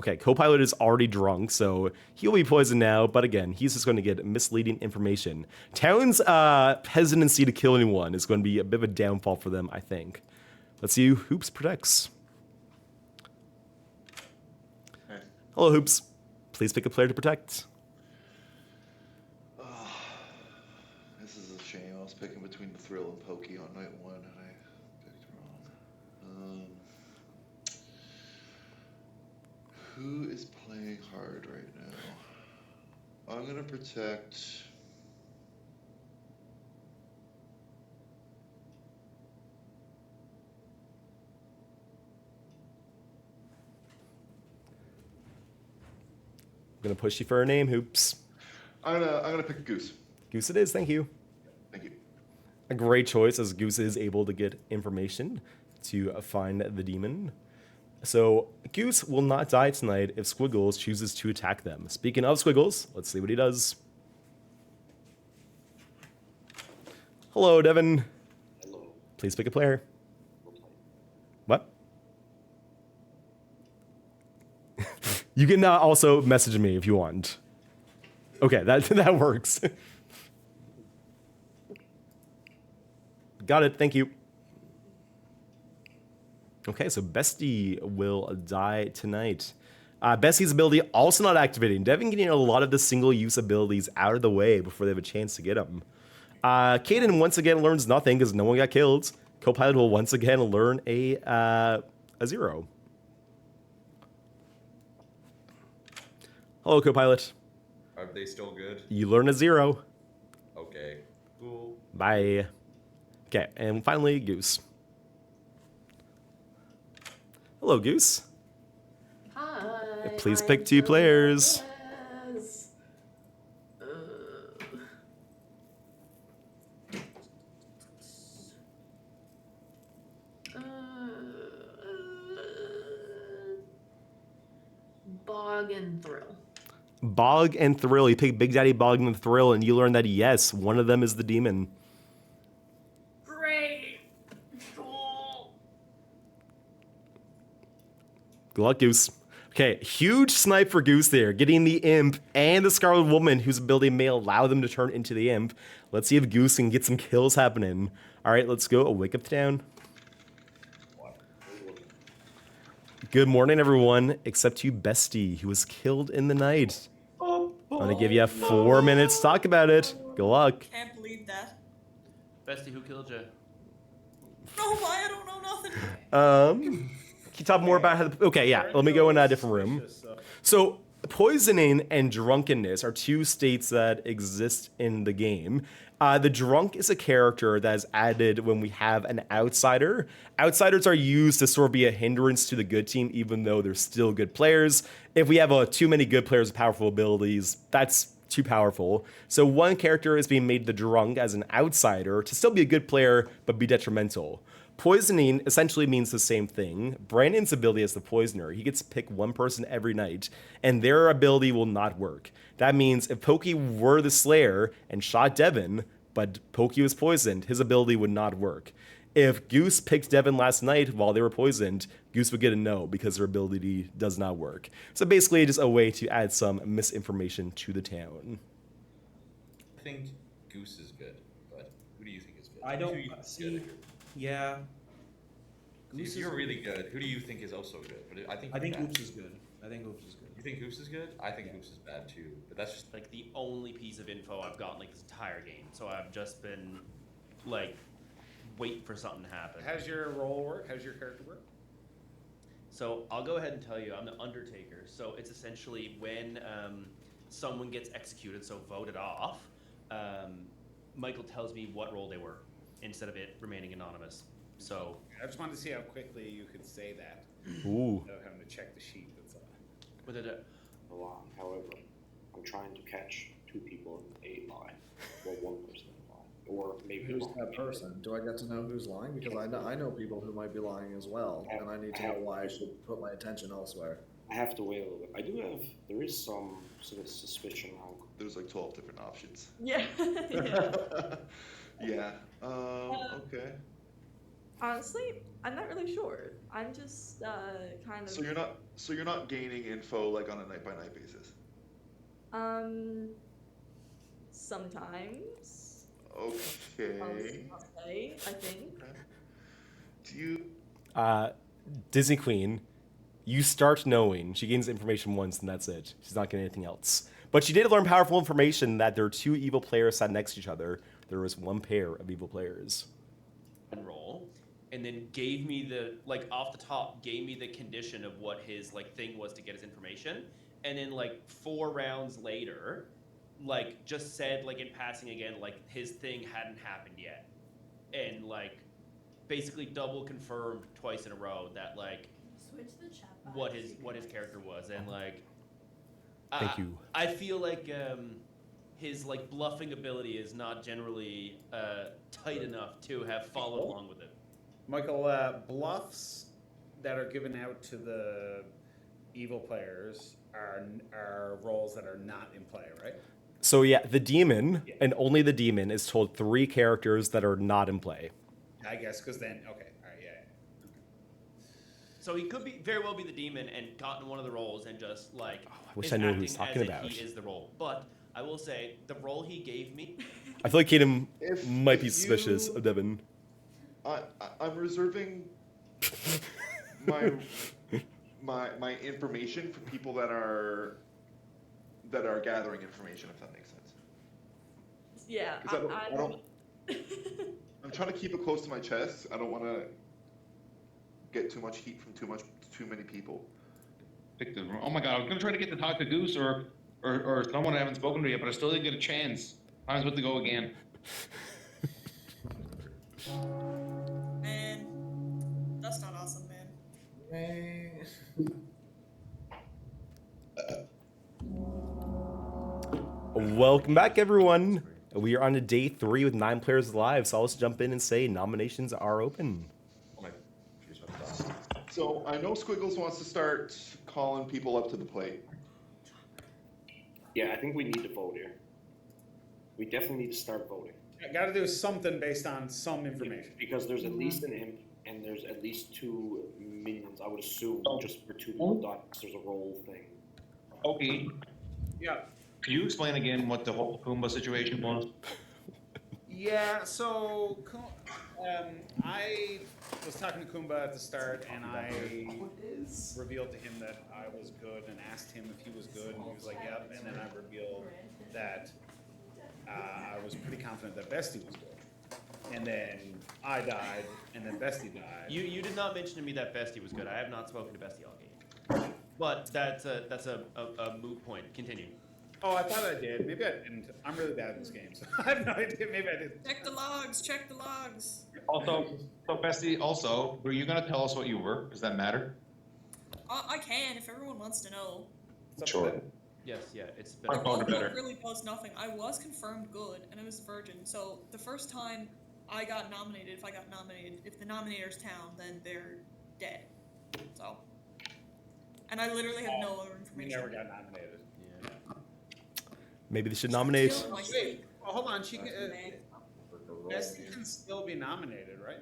Okay, Copilot is already drunk, so he'll be poisoned now, but again, he's just going to get misleading information. Town's hesitancy to kill anyone is going to be a bit of a downfall for them, I think. Let's see who Hoops protects. Hey. Hello, Hoops. Please pick a player to protect. This is a shame. I was picking between the Thrill and Pokey on night 1, and I picked wrong. Who is playing hard right now? I'm gonna protect. I'm gonna push you for a name, Hoops. I'm gonna pick Goose. Goose it is, thank you. Thank you. A great choice, as Goose is able to get information to find the demon. So Goose will not die tonight if Squiggles chooses to attack them. Speaking of Squiggles, let's see what he does. Hello, Devin. Hello. Please pick a player. What? You can also message me if you want. Okay, that works. Got it, thank you. Okay, so Bestie will die tonight. Bestie's ability also not activating. Devin getting a lot of the single-use abilities out of the way before they have a chance to get them. Caden once again learns nothing because no one got killed. Copilot will once again learn a 0. Hello, Copilot. Are they still good? You learn a 0. Okay. Cool. Bye. Okay, and finally, Goose. Hello, Goose. Hi. Please I'm pick 2 players. Perez. Bog and Thrill. Bog and Thrill. You pick Big Daddy Bog and Thrill, and you learn that, yes, one of them is the demon. Great. Cool. Good luck, Goose. Okay, huge snipe for Goose there, getting the Imp and the Scarlet Woman, whose ability may allow them to turn into the Imp. Let's see if Goose can get some kills happening. All right, let's go. Wake up town. Good morning, everyone, except you, Bestie, who was killed in the night. I'm gonna give you 4 minutes to talk about it. Good luck. Can't believe that. Bestie, who killed you? No, why? I don't know nothing. Can you talk more about how? Okay, yeah. Let me go in a different room. So, poisoning and drunkenness are 2 states that exist in the game. The drunk is a character that is added when we have an outsider. Outsiders are used to sort of be a hindrance to the good team, even though they're still good players. If we have too many good players with powerful abilities, that's too powerful. So one character is being made the drunk as an outsider to still be a good player, but be detrimental. Poisoning essentially means the same thing. Brandon's ability as the poisoner, he gets to pick one person every night, and their ability will not work. That means if Pokey were the Slayer and shot Devin, but Pokey was poisoned, his ability would not work. If Goose picked Devin last night while they were poisoned, Goose would get a no because their ability does not work. So basically just a way to add some misinformation to the town. I think Goose is good, but who do you think is good? I Who don't do you think is see. good? Yeah. If you're really good, who do you think is also good? But I think Oops is good. I think Oops is good. You think Oops is good? I think Oops is bad too. But that's just like the only piece of info I've gotten like this entire game. So I've just been like waiting for something to happen. How's your role work? How's your character work? So I'll go ahead and tell you, I'm the Undertaker. So it's essentially when someone gets executed, so voted off, Michael tells me what role they were instead of it remaining anonymous. So I just wanted to see how quickly you could say that. Ooh. Without having to check the sheet. That's all. With a along. However, I'm trying to catch 2 people in a lie, well, 1 person in a lie, or maybe Who's wrong. that person? Do I get to know who's lying? Because I know people who might be lying as well, and I need to know why I should put my attention elsewhere. I have to wait a little bit. There is some sort of suspicion on. There's like 12 different options. Yeah. Yeah. Yeah. Okay. Honestly, I'm not really sure. I'm just kind of. So you're not gaining info like on a night by night basis. Sometimes. Okay. I'll say, I think. Do you? Disney Queen, you start knowing. She gains information once, and that's it. She's not getting anything else. But she did learn powerful information that there are 2 evil players sat next to each other. There was 1 pair of evil players. Roll, and then gave me the like off the top gave me the condition of what his like thing was to get his information, and then like 4 rounds later, like just said like in passing again like his thing hadn't happened yet, and like basically double confirmed twice in a row that like Switch the chat box. what his character was, and like Thank you. I feel like his like bluffing ability is not generally tight enough to have followed along with it. Michael, bluffs that are given out to the evil players are roles that are not in play, right? So yeah, the demon, and only the demon, is told 3 characters that are not in play. I guess, because then, okay, all right, yeah. So he could be very well be the demon and gotten one of the roles and just like. I wish is I knew who he acting was talking as if about. He is the role, but I will say the role he gave me. I feel like Kaden might be if suspicious you- of Devin. I'm reserving my information for people that are gathering information, if that makes sense. Yeah. 'Cause I don't. I'm trying to keep it close to my chest. I don't want to get too much heat from too many people. Pick the, oh my god, I was gonna try to get to talk to Goose or someone I haven't spoken to yet, but I still didn't get a chance. Might as well to go again. Man, that's not awesome, man. Welcome back, everyone. We are on to day 3 with 9 players live, so I'll just jump in and say nominations are open. So I know Squiggles wants to start calling people up to the plate. Yeah, I think we need to vote here. We definitely need to start voting. I got to do something based on some information. Because there's at least an imp and there's at least 2 minions, I would assume, just for 2 people dots, there's a roll thing. Okay. Yeah. Could you explain again what the whole Kumba situation was? Yeah, so I was talking to Kumba at the start, and I revealed to him that I was good and asked him if he was good, and he was like, yep, and then I revealed that I was pretty confident that Bestie was good. And then I died, and then Bestie died. You did not mention to me that Bestie was good. I have not spoken to Bestie all game. But that's a moot point. Continue. Oh, I thought I did. Maybe I didn't. I'm really bad at this game, so I have no idea. Maybe I didn't. Check the logs. Check the logs. Also, so Bestie, also, were you gonna tell us what you were? Does that matter? I can if everyone wants to know. Sure. Yes, yeah, it's been. Our phone It better. really does nothing. I was confirmed good, and I was a virgin. So the first time I got nominated, if the nominator's town, then they're dead. So, and I literally have no other We information. never got nominated. Yeah. Maybe they should nominate. Wait, well, hold on. She can, Okay. Bestie can still be nominated, right?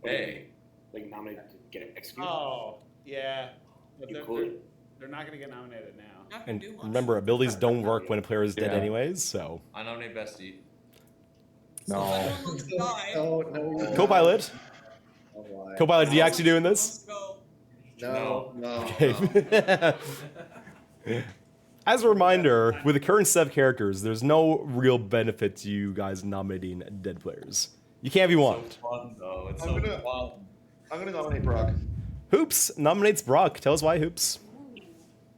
Hey. Like nominated to get executed? Oh, yeah. But You they're, could. they're not going to get nominated now. Not gonna And do much. remember, abilities don't work when a player is dead Yeah. anyways, so. I nominate Bestie. So if anyone wants to die, No. Co-pilot. Oh, why? Co-pilot, are you actually doing wants this? to go. No. Okay. As a reminder, with the current set of characters, there's no real benefit to you guys nominating dead players. You can if you want. So fun though. It's I'm so gonna- fun. I'm gonna nominate Brock. Hoops nominates Brock. Tell us why Hoops.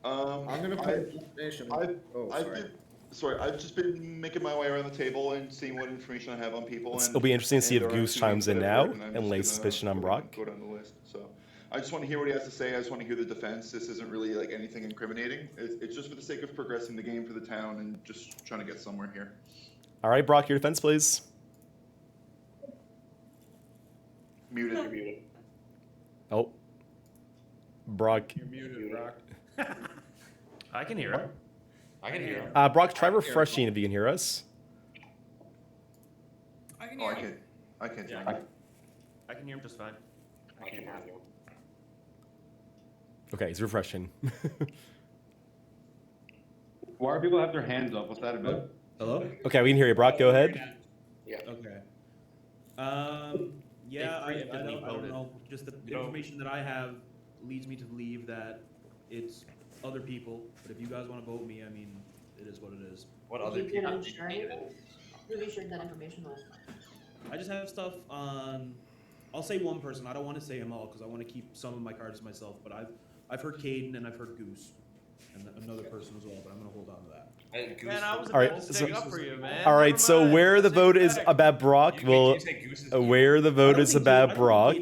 I'm gonna put information. I've just been making my way around the table and seeing what information I have on people. It'll be interesting to see if there are Goose 2 chimes names in that I've now heard, I'm and just lays gonna suspicion on go Brock. Go down the list. So I just want to hear what he has to say. I just want to hear the defense. This isn't really like anything incriminating. It's just for the sake of progressing the game for the town and just trying to get somewhere here. All right, Brock, your defense, please. Muted. You're muted. Oh, Brock. You're muted, Brock. I can hear him. I can hear him. Brock, try refreshing if you can hear us. I can Oh, hear him. I can't hear Yeah, him. I can hear him just fine. I can have you. Okay, it's refreshing. Why do people have their hands up? What's that about? Hello? Okay, we can hear you, Brock. Go ahead. Yeah. Okay. They Yeah, I preemptively don't voted. know. Just the No. information that I have leads me to believe that it's other people. But if you guys want to vote me, I mean, it is what it is. What You other plan people? on sharing it? Who have you shared that information with? I just have stuff on. I'll say one person. I don't want to say them all because I want to keep some of my cards to myself. But I've heard Caden and I've heard Goose, and another person as well. But I'm gonna hold on to that. Man, I was All right, about to so- stick up for you, man. All right, Never so mind. where the That's vote is sympathetic. about Brock, we'll where the vote is about Brock.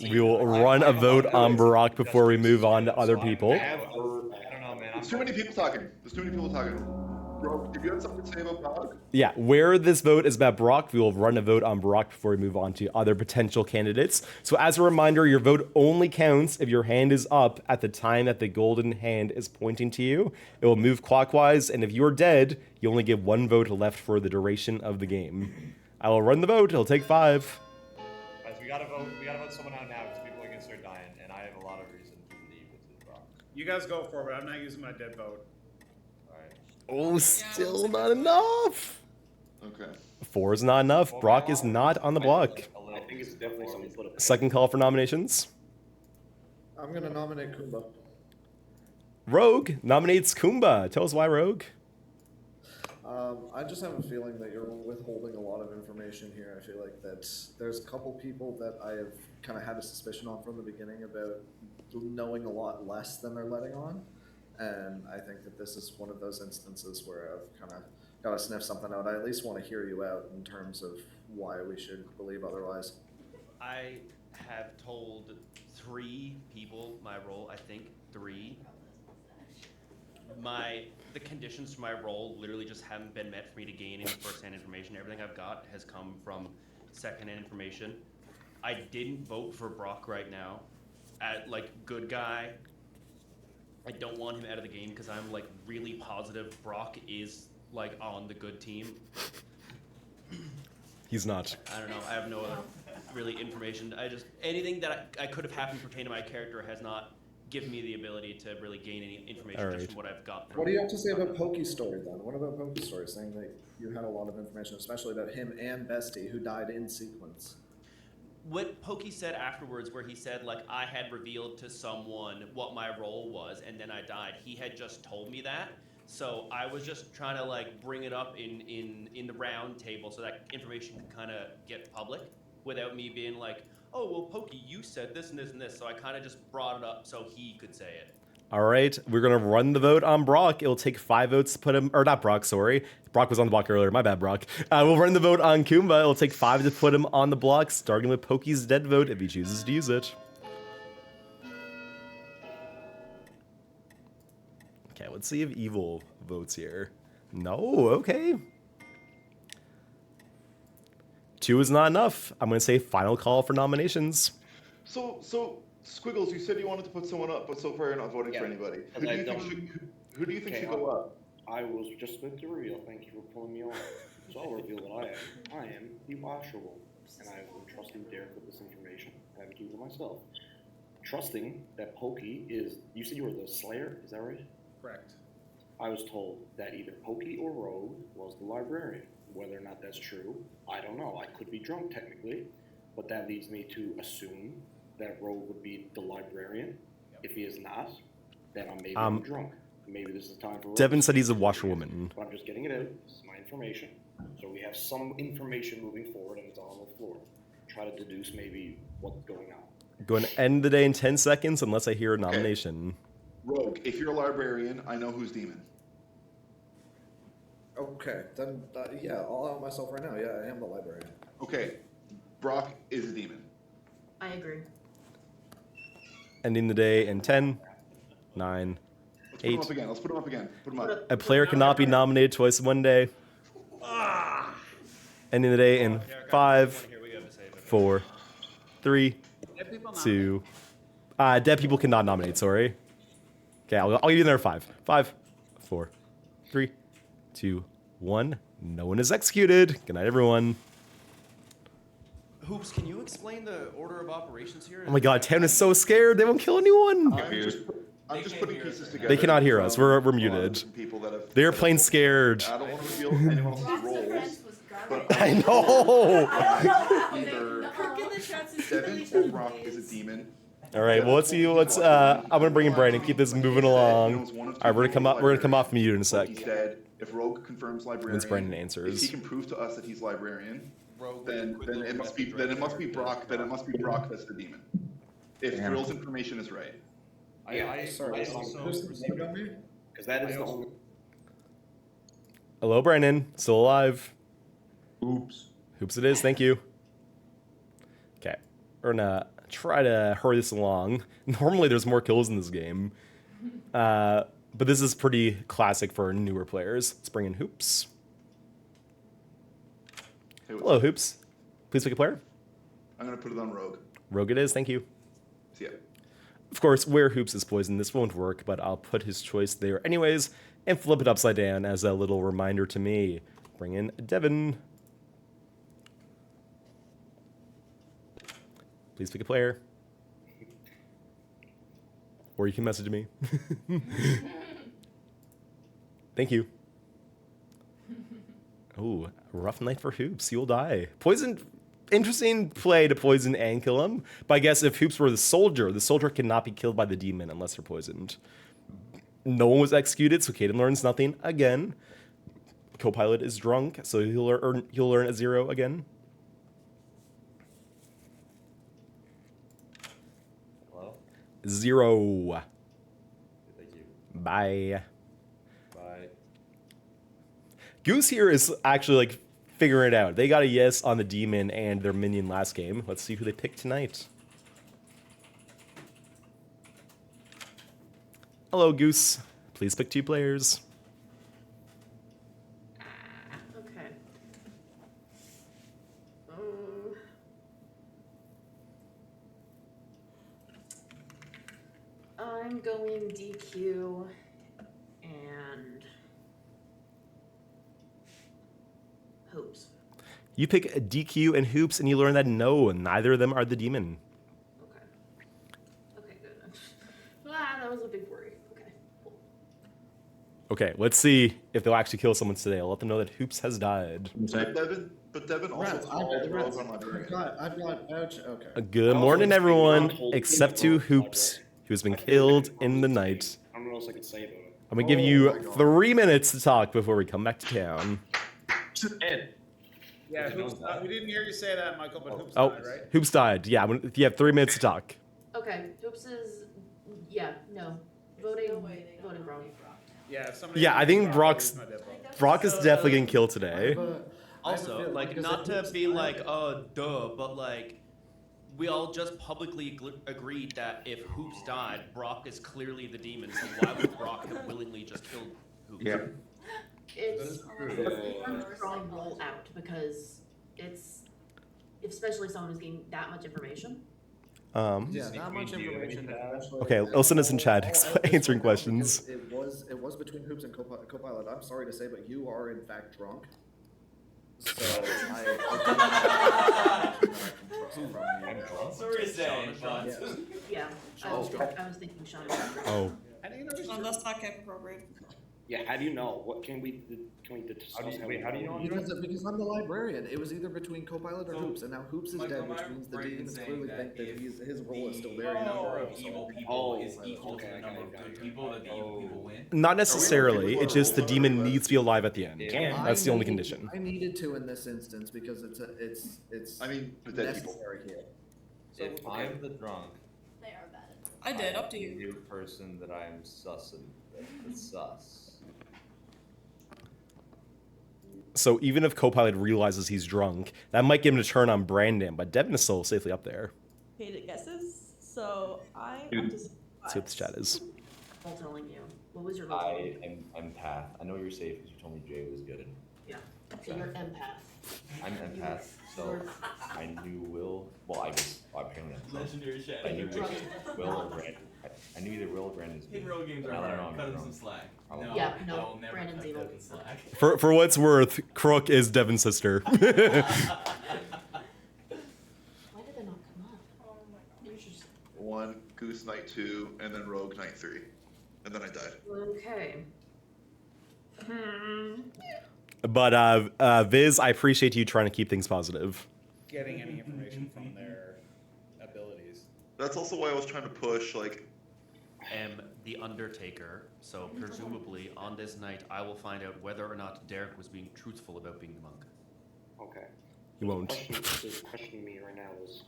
We will run a vote on Brock before we move on to other people. I don't know, man. There's too many people talking. There's too many people talking. Bro, if you had something to say about Prague, Yeah, where this vote is about Brock, we will run a vote on Brock before we move on to other potential candidates. So as a reminder, your vote only counts if your hand is up at the time that the golden hand is pointing to you. It will move clockwise, and if you're dead, you only get one vote left for the duration of the game. I will run the vote. It'll take 5. Guys, we gotta vote. We gotta vote someone out now because people are gonna start dying, and I have a lot of reason to believe it's Brock. You guys go for it, but I'm not using my dead vote. All right. Oh, still not enough. okay. 4 is not enough. Brock is not on the block. I think it's definitely something to put up. Second call for nominations. I'm gonna nominate Kumba. Rogue nominates Kumba. Tell us why Rogue. I just have a feeling that you're withholding a lot of information here. I feel like that there's a couple people that I have kind of had a suspicion on from the beginning about knowing a lot less than they're letting on. And I think that this is one of those instances where I've kind of got to sniff something out. I at least want to hear you out in terms of why we should believe otherwise. I have told 3 people my role. I think 3. The conditions for my role literally just haven't been met for me to gain any first-hand information. Everything I've got has come from second-hand information. I didn't vote for Brock right now. Good guy. I don't want him out of the game because I'm like really positive Brock is like on the good team. He's not. I don't know. I have no other really information. Anything that I could have happened pertain to my character has not given me the ability to really gain any information just from what I've got. What do you have to say about Pokey's story then? What about Pokey's story, saying that you had a lot of information, especially about him and Bestie, who died in sequence? What Pokey said afterwards, where he said, like, I had revealed to someone what my role was, and then I died. He had just told me that, so I was just trying to like bring it up in the round table so that information could kind of get public without me being like, oh well, Pokey, you said this and this and this. So I kind of just brought it up so he could say it. All right, we're gonna run the vote on Brock. It'll take 5 votes to put him, or not Brock, sorry. Brock was on the block earlier. My bad, Brock. We'll run the vote on Kumba. It'll take 5 to put him on the block, starting with Pokey's dead vote if he chooses to use it. Okay, let's see if Evil votes here. No, okay. 2 is not enough. I'm gonna say final call for nominations. So Squiggles, you said you wanted to put someone up, but so far you're not voting for anybody. Who do you think should go up? I was just about to reveal. Thank you for pulling me on. So I'll reveal what I am. I am the Washerable, and I am trusting Derek with this information. I haven't kept it myself. Trusting that Pokey is. You said you were the Slayer. Is that right? Correct. I was told that either Pokey or Rogue was the librarian. Whether or not that's true, I don't know. I could be drunk technically, but that leads me to assume that Rogue would be the librarian. If he is not, then I'm drunk. Maybe this is the time for Rogue. Devin said he's a washerwoman. But I'm just getting it out. This is my information. So we have some information moving forward, and it's on the floor. Try to deduce maybe what's going on. Going to end the day in 10 seconds unless I hear a nomination. Rogue, if you're a librarian, I know who's demon. Okay, then yeah, I'll out myself right now. Yeah, I am the librarian. Okay, Brock is a demon. I agree. Ending the day in 10, 9, Let's put him 8. up again. Let's put him up again. Put him up. A player cannot be nominated twice in one day. Ending the day in 5, 4, 3, 2. Dead people cannot nominate, sorry. Okay, I'll give you another 5. 5, 4, 3, 2, 1. No one is executed. Good night, everyone. Hoops, can you explain the order of operations here? Oh my god, Town is so scared. They won't kill anyone. I'm just putting pieces together. They cannot hear us. We're muted. People that have, They're plain scared. I don't want to reveal anyone else's roles, but I know. either Devin or Brock is a demon. All right, well, let's see. I'm gonna bring in Brandon. Keep this moving along. All right, we're gonna come off mute in a sec. He's dead. If Rogue confirms librarian, Once Brandon answers. if he can prove to us that he's librarian, then it must be Brock. Then it must be Brock that's the demon. If Thrill's information is right. Because that is the only. Hello, Brandon. Still alive. Oops. Hoops it is. Thank you. Okay, we're gonna try to hurry this along. Normally, there's more kills in this game, but this is pretty classic for newer players. Let's bring in Hoops. Hello, Hoops. Please pick a player. I'm gonna put it on Rogue. Rogue it is. Thank you. See ya. Of course, where Hoops is poisoned, this won't work, but I'll put his choice there anyways and flip it upside down as a little reminder to me. Bring in Devin. Please pick a player. Or you can message me. Thank you. Ooh, rough night for Hoops. He will die. Poison. Interesting play to poison and kill him. But I guess if Hoops were the soldier cannot be killed by the demon unless they're poisoned. No one was executed, so Caden learns nothing again. Copilot is drunk, so he'll learn a 0 again. Hello? 0. Thank you. Bye. Bye. Goose here is actually like figuring it out. They got a yes on the demon and their minion last game. Let's see who they pick tonight. Hello, Goose. Please pick 2 players. Okay. I'm going DQ and Hoops. You pick a DQ and Hoops, and you learn that no, neither of them are the demon. Okay, good. That was a big worry. Okay, cool. Okay, let's see if they'll actually kill someone today. I'll let them know that Hoops has died. But Devin also called Rogue on librarian. I've got ouch. Okay. Good morning, everyone, except to Hoops, who has been killed in the night. I don't know what else I could say about it. I'm gonna give you 3 minutes to talk before we come back to town. Ed. Yeah, Hoops, we didn't hear you say that, Michael, but Hoops Oh, died, right? Hoops died. Yeah, you have 3 minutes to talk. Okay, Hoops is no voting wrong. Yeah, if somebody Yeah, I think Brock is definitely getting killed today. Also, like, not to be like, oh, duh, but like, we all just publicly agreed that if Hoops died, Brock is clearly the demon, so why would Brock have willingly just killed Hoops? Yeah. It's a strong roll out because it's especially someone who's getting that much information. Yeah, that much information. Okay, Ilson is in chat answering questions. It was between Hoops and Copilot. I'm sorry to say, but you are in fact drunk. So Sorry to say, but Yeah, I was thinking Sean. Oh. That's not camp appropriate. Yeah, how do you know? What can we discuss? How do you know? Because I'm the librarian. It was either between Copilot or Hoops, and now Hoops is dead, which means the demons clearly think that his role is still there. Not necessarily. It's just the demon needs to be alive at the end. That's the only condition. I needed to in this instance because it's I mean, but dead people. necessary here. If I'm the drunk, They are bad at I did, up to you. new person that I am sussing, that's sus. So even if Copilot realizes he's drunk, that might give him a turn on Brandon, but Devin is still safely up there. Hated guesses. So I'm Dude. up to 6 Let's see what this chat is. Roll telling you. What was your roll? I am empath. I know you're safe because you told me Jay was good. Yeah. So you're empath. I'm empath, so I knew Will. Well, apparently I'm drunk. Legendary chat. I knew Will or Brandon. I knew either Will or Brandon's Hidden good. roll games But are now that I know hard. I'm Cut him drunk, some slack. I will- No, Yeah, I no, will never Brandon's cut evil. Devin slack. For what it's worth, Crook is Devin's sister. Why did they not come up? Oh my god. You should just- 1, Goose Knight 2, and then Rogue Knight 3. And then I died. Okay. But Viz, I appreciate you trying to keep things positive. Getting any information from their abilities. That's also why I was trying to push, like, The Undertaker. So presumably on this night, I will find out whether or not Derek was being truthful about being the monk. Okay. You won't. The question me right now is,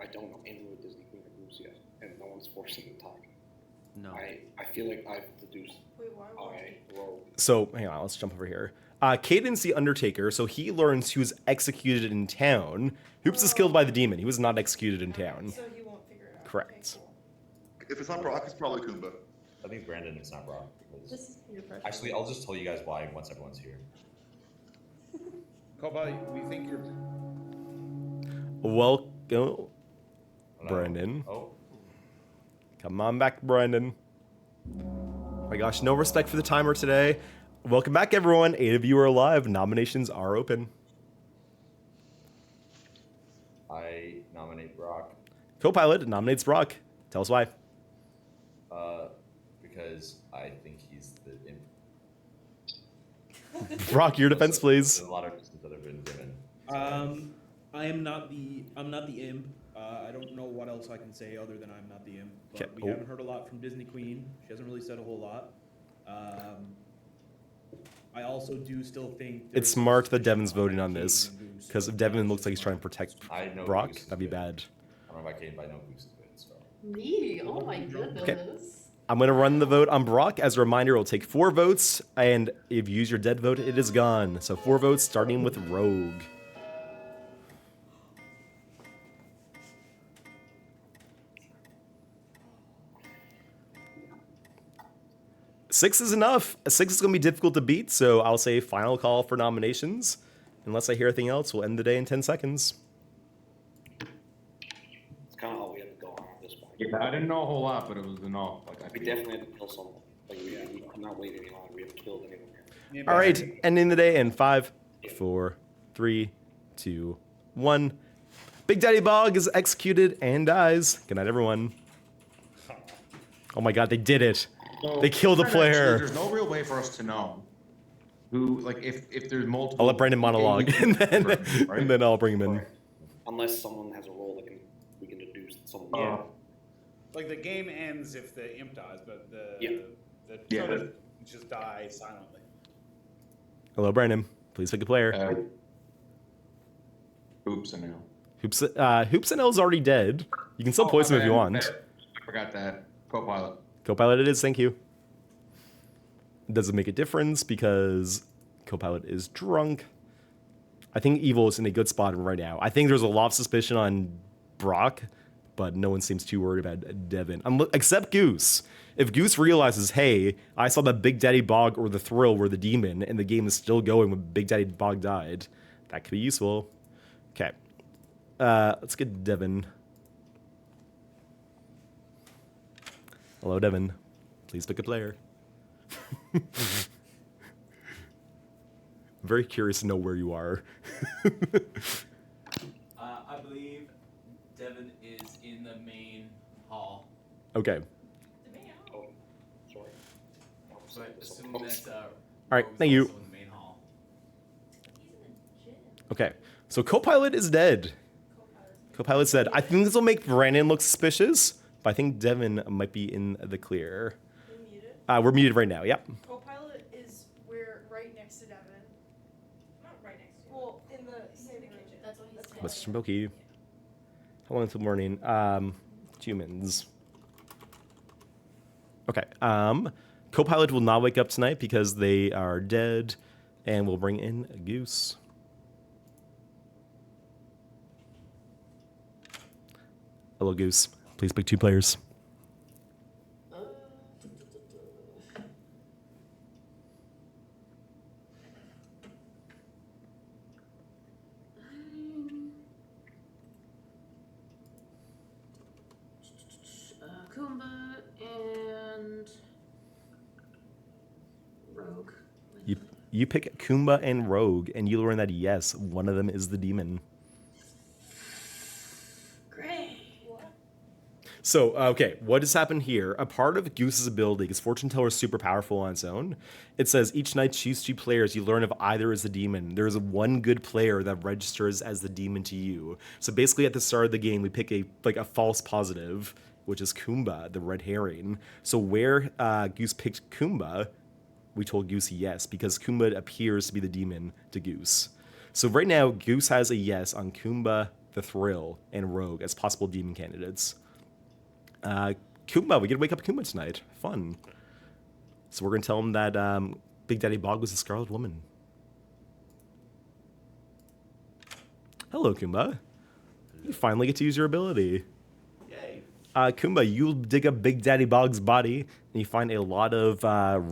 I don't know anyone with Disney Queen or Goose yet, and no one's forcing the talk. No. I feel like I've deduced Wait, why would I rogue. So hang on, let's jump over here. Caden's the Undertaker, so he learns he was executed in town. Hoops is killed by the demon. He was not executed in town. So he won't figure it out. Correct. if it's not Brock, it's probably Kumba. I think Brandon, it's not Brock. Because... This is peer pressure. Actually, I'll just tell you guys why once everyone's here. Koba, we think you're. Welcome, Hello? Brandon. Oh, Come on back, Brandon. Oh my gosh, no respect for the timer today. Welcome back, everyone. 8 of you are alive. Nominations are open. I nominate Brock. Co-pilot nominates Brock. Tell us why. Because I think he's the imp. Brock, your defense, please. There's a lot of reasons that have been given. I'm not the imp. I don't know what else I can say other than I'm not the imp. But Okay. we haven't heard a lot from Disney Queen. She hasn't really said a whole lot. I also do still think It's smart that Devin's voting on this, because if Devin looks like he's trying to protect I know Brock, Goose is that'd be good. bad. I don't know about Kane, but I know Goose is good, so. Me? Oh my goodness. I'm going to run the vote on Brock. As a reminder, it'll take 4 votes, and if you use your dead vote, it is gone. So 4 votes, starting with Rogue. Six is enough. 6 is going to be difficult to beat, so I'll say final call for nominations. Unless I hear anything else, we'll end the day in 10 seconds. It's kind of all we have to go on at this point. Yeah, I didn't know a whole lot, but it was enough. Like I We feel. definitely have to kill someone. Like we could not wait any longer. We haven't killed anyone yet. All right, ending the day in 5, 4, 3, 2, 1. Big Daddy Bog is executed and dies. Good night, everyone. Oh my god, they did it. So, They killed a actually, player. There's no real way for us to know who, like, if there's multiple. I'll let Brandon monologue, and then, right? and then I'll bring him in. Unless someone has a role that we can deduce someone. Yeah. Like the game ends if the imp dies, but the Yeah. totem just die silently. Hello, Brandon. Please pick a player. Oops, and now. Hoops and L's already dead. You can still poison him if you want. I forgot that. Co-pilot. Copilot it is, thank you. Doesn't make a difference because Copilot is drunk. I think Evil is in a good spot right now. I think there's a lot of suspicion on Brock, but no one seems too worried about Devin. Except Goose. If Goose realizes, hey, I saw that Big Daddy Bog or the Thrill were the demon, and the game is still going when Big Daddy Bog died, that could be useful. Okay. Let's get Devin. Hello, Devin. Please pick a player. I'm very curious to know where you are. I believe Devin is in the main hall. Okay. Oh, sorry. So I assume that. All right, thank you. In the main hall. Okay, so Copilot is dead. Copilot's dead. I think this will make Brandon look suspicious, but I think Devin might be in the clear. We're muted right now, yep. Co-pilot is right next to Devin. Not right next to. Well, in the kitchen. That's what he said. Mr. Milky. How long until morning? Humans. Okay. Copilot will not wake up tonight because they are dead, and we'll bring in a Goose. Hello, Goose. Please pick 2 players. Kumba and Rogue. You pick Kumba and Rogue, and you learn that yes, one of them is the demon. Great. So, okay, what has happened here? A part of Goose's ability, because Fortune Teller is super powerful on its own, it says each night choose 2 players. You learn if either is the demon. There's one good player that registers as the demon to you. So basically, at the start of the game, we pick a false positive, which is Kumba, the red herring. So where Goose picked Kumba, we told Goose yes, because Kumba appears to be the demon to Goose. So right now, Goose has a yes on Kumba, the Thrill, and Rogue as possible demon candidates. Kumba, we get to wake up Kumba tonight. Fun. So we're going to tell him that Big Daddy Bog was the Scarlet Woman. Hello, Kumba. You finally get to use your ability. Yay. Kumba, you dig up Big Daddy Bog's body, and you find a lot of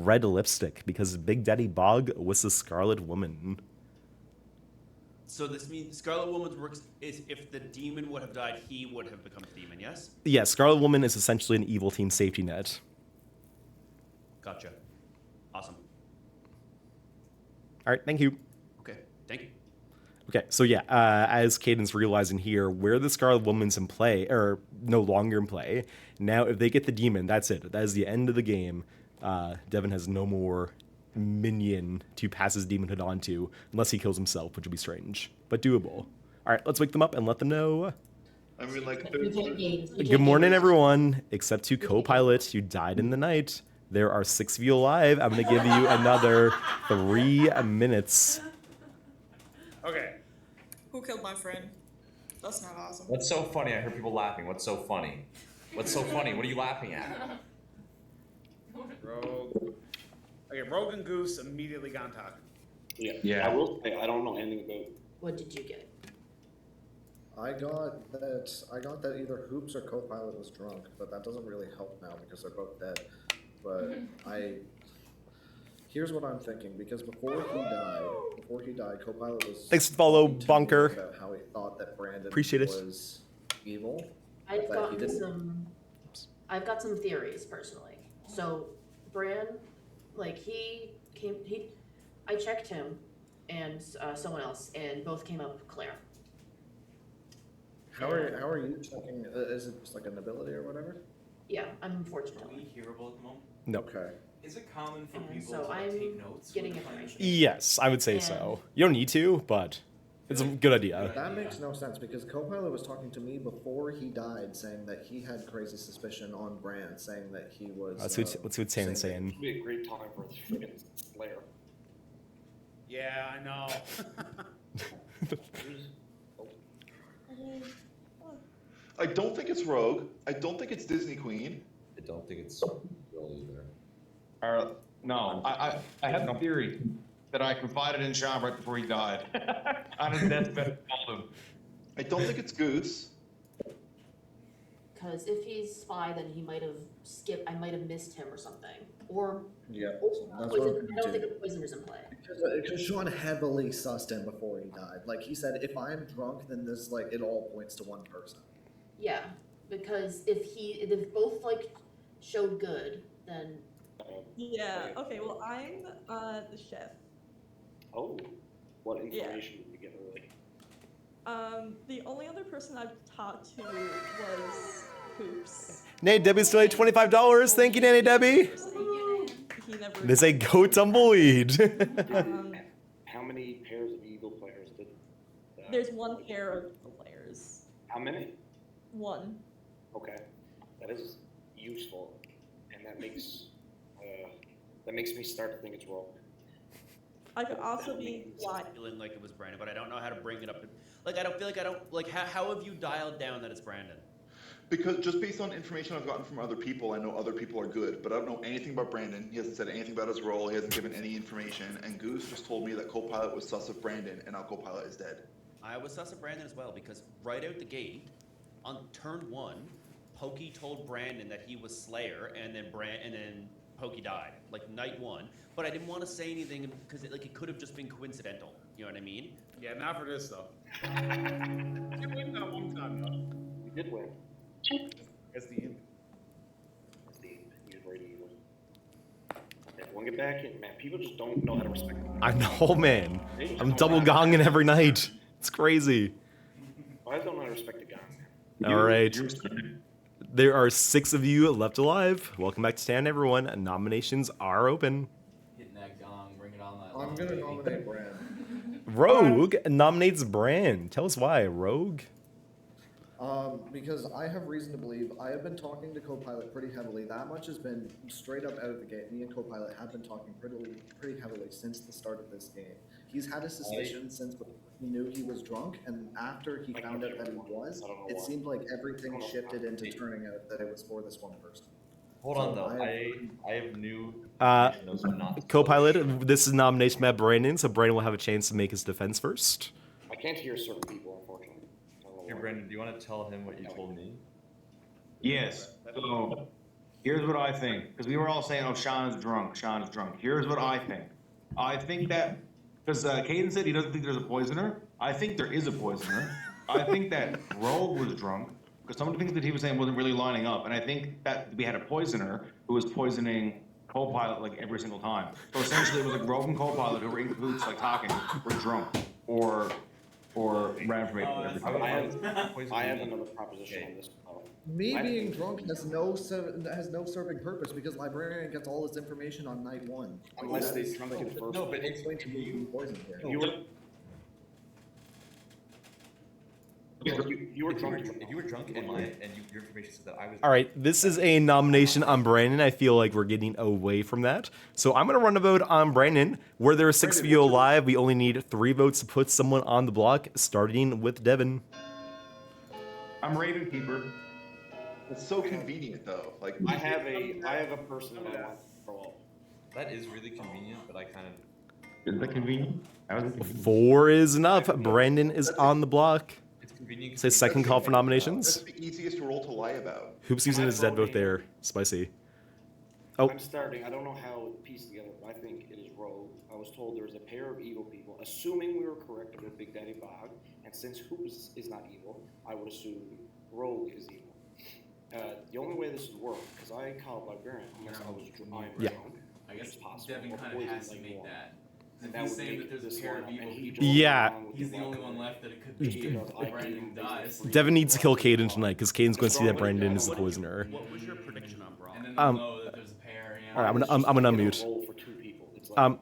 red lipstick, because Big Daddy Bog was the Scarlet Woman. So this means Scarlet Woman's works is if the demon would have died, he would have become the demon, yes? Yeah, Scarlet Woman is essentially an evil team safety net. Gotcha. Awesome. All right, thank you. Okay, thank you. Okay, so yeah, as Caden's realizing here, where the Scarlet Woman's in play, or no longer in play, now if they get the demon, that's it. That is the end of the game. Devin has no more minion to pass his demonhood onto, unless he kills himself, which would be strange, but doable. All right, let's wake them up and let them know. I mean, like, Good morning, everyone, except to co-pilot, who died in the night. There are 6 of you alive. I'm going to give you another 3 minutes. Okay. Who killed my friend? That's not awesome. What's so funny? I heard people laughing. What's so funny? What's so funny? What are you laughing at? Rogue. Okay, Rogue and Goose immediately gone talking. Yeah. I will say I don't know anything about. What did you get? I got that either Hoops or Copilot was drunk, but that doesn't really help now because they're both dead. But here's what I'm thinking, because before he died, Copilot was Thanks to follow, talking to me Bunker. about how he thought that Brandon Appreciate it. was evil. I've but he gotten didn't. I've got some theories personally. So Bran, like I checked him and someone else, and both came up Claire. How are you checking? Is it just like an ability or whatever? Yeah, I'm fortunate. Are we hearable at the moment? No. Okay. Is it common for And people so to like, I'm take notes? getting when they're playing? information. Yes, I would say so. You don't need to, but it's a good idea. That makes no sense because Copilot was talking to me before he died, saying that he had crazy suspicion on Bran, saying that he was. Let's see what Tan's saying. It'd be a great time for the friggin' Slayer. Yeah, I know. I don't think it's Rogue. I don't think it's Disney Queen. I don't think it's Will either. No, I had a theory that I confided in Sean right before he died. On his deathbed, I told him. I don't think it's Goose. Because if he's spy, then he might have skipped. I might have missed him or something. Or Yeah, that's poison. what I don't think a poisoner's in play. Because Sean heavily sussed him before he died. Like he said, if I'm drunk, then this it all points to one person. Yeah, because if both showed good, then Yeah. Okay. Well, I'm the chef. Oh, what information did we get early? The only other person I've talked to was Hoops. Nanny Debbie's still at $25. Thank you, Nanny Debbie. He never. They say go tumbleweed. How many pairs of evil players did? There's one pair of players. How many? One. Okay, that is useful, and that makes me start to think it's wrong. I could also be blind. Feeling like it was Brandon, but I don't know how to bring it up. Like, I don't feel like I don't, like, how have you dialed down that it's Brandon? Because just based on information I've gotten from other people, I know other people are good, but I don't know anything about Brandon. He hasn't said anything about his role. He hasn't given any information. And Goose just told me that Copilot was sus of Brandon, and now Copilot is dead. I was sus of Brandon as well, because right out the gate, on turn 1, Pokey told Brandon that he was Slayer, and then Pokey died, like night 1. But I didn't want to say anything because it could have just been coincidental. You know what I mean? Yeah, not for this though. You win that one time though. You did win. That's the end. That's the end. He was right evil. Everyone get back in, man. People just don't know how to respect it. I know, man. I'm double gonging every night. It's crazy. I don't know how to respect the gong. All right. There are 6 of you left alive. Welcome back to Stand, everyone. Nominations are open. Hitting that gong, bring it on that. I'm gonna nominate Bran. Rogue nominates Bran. Tell us why, Rogue. Because I have reason to believe I have been talking to Copilot pretty heavily. That much has been straight up out of the gate. Me and Copilot have been talking pretty heavily since the start of this game. He's had a suspicion since he knew he was drunk, and after he found out that he was, it seemed like everything shifted into turning out that it was for this one person. Hold on though, I have new. Copilot, this is nomination by Brandon, so Brandon will have a chance to make his defense first. I can't hear certain people, unfortunately. Here, Brandon, do you want to tell him what you told me? Yes. So here's what I think, because we were all saying, "Oh, Sean's drunk. Sean's drunk." Here's what I think. I think that because Caden said he doesn't think there's a poisoner. I think there is a poisoner. I think that Rogue was drunk because some of the things that he was saying wasn't really lining up, and I think that we had a poisoner who was poisoning Copilot like every single time. So essentially, it was like Rogue and Copilot who were in cahoots, like talking, were drunk or ran from it. I have another proposition on this. Me being drunk has no serving purpose because Librarian gets all his information on night 1. Unless they drunk it first. No, but it's going to be poisoned here. You were drunk. If you were drunk and your information said that I was. All right, this is a nomination on Brandon. I feel like we're getting away from that. So I'm going to run a vote on Brandon. Where there are 6 of you alive, we only need 3 votes to put someone on the block, starting with Devin. I'm Raven Keeper. It's so convenient though. Like I have a person that I want to throw up. That is really convenient, but I kind of. Is that convenient? 4 is enough. Brandon is on the block. It's convenient. Say second call for nominations. That's the easiest role to lie about. Hoops using his dead vote there. Spicy. Oh. I'm starting. I don't know how it pieced together, but I think it is Rogue. I was told there was a pair of evil people. Assuming we were correct about Big Daddy Bog, and since Hoops is not evil, I would assume Rogue is evil. The only way this would work, because I called Librarian unless I was drunk. I guess possible. Devin kind of has to make that. And If that he's would saying make that there's a this pair of lineup, evil and he people. just Yeah. went along with He's the the only outcome. one left that it could be if Brandon dies. Devin needs to kill Caden tonight because Caden's going to see that Brandon is the poisoner. What was your prediction on Braun? And then they'll know that there's a pair. All right, I'm gonna unmute. Roll for 2 people. It's like,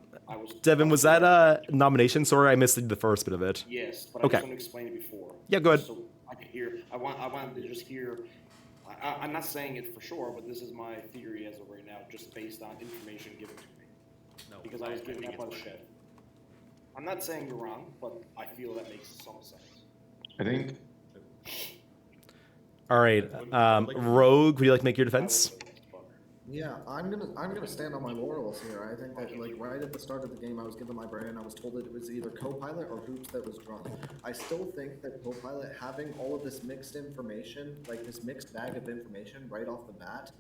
Devin, was that a nomination? Sorry, I missed the first bit of it. Yes, but Okay. I just want to explain it before. Yeah, go ahead. So I could hear. I want to just hear. I'm not saying it for sure, but this is my theory as of right now, just based on information given to me. No, Because I was given up by the shed. I'm not saying you're wrong, but I feel that makes some sense. I think. All right, Rogue, would you like to make your defense? Yeah, I'm gonna stand on my laurels here. I think that like right at the start of the game, I was given my brand. I was told that it was either Copilot or Hoops that was drunk. I still think that Copilot having all of this mixed information, like this mixed bag of information right off the bat,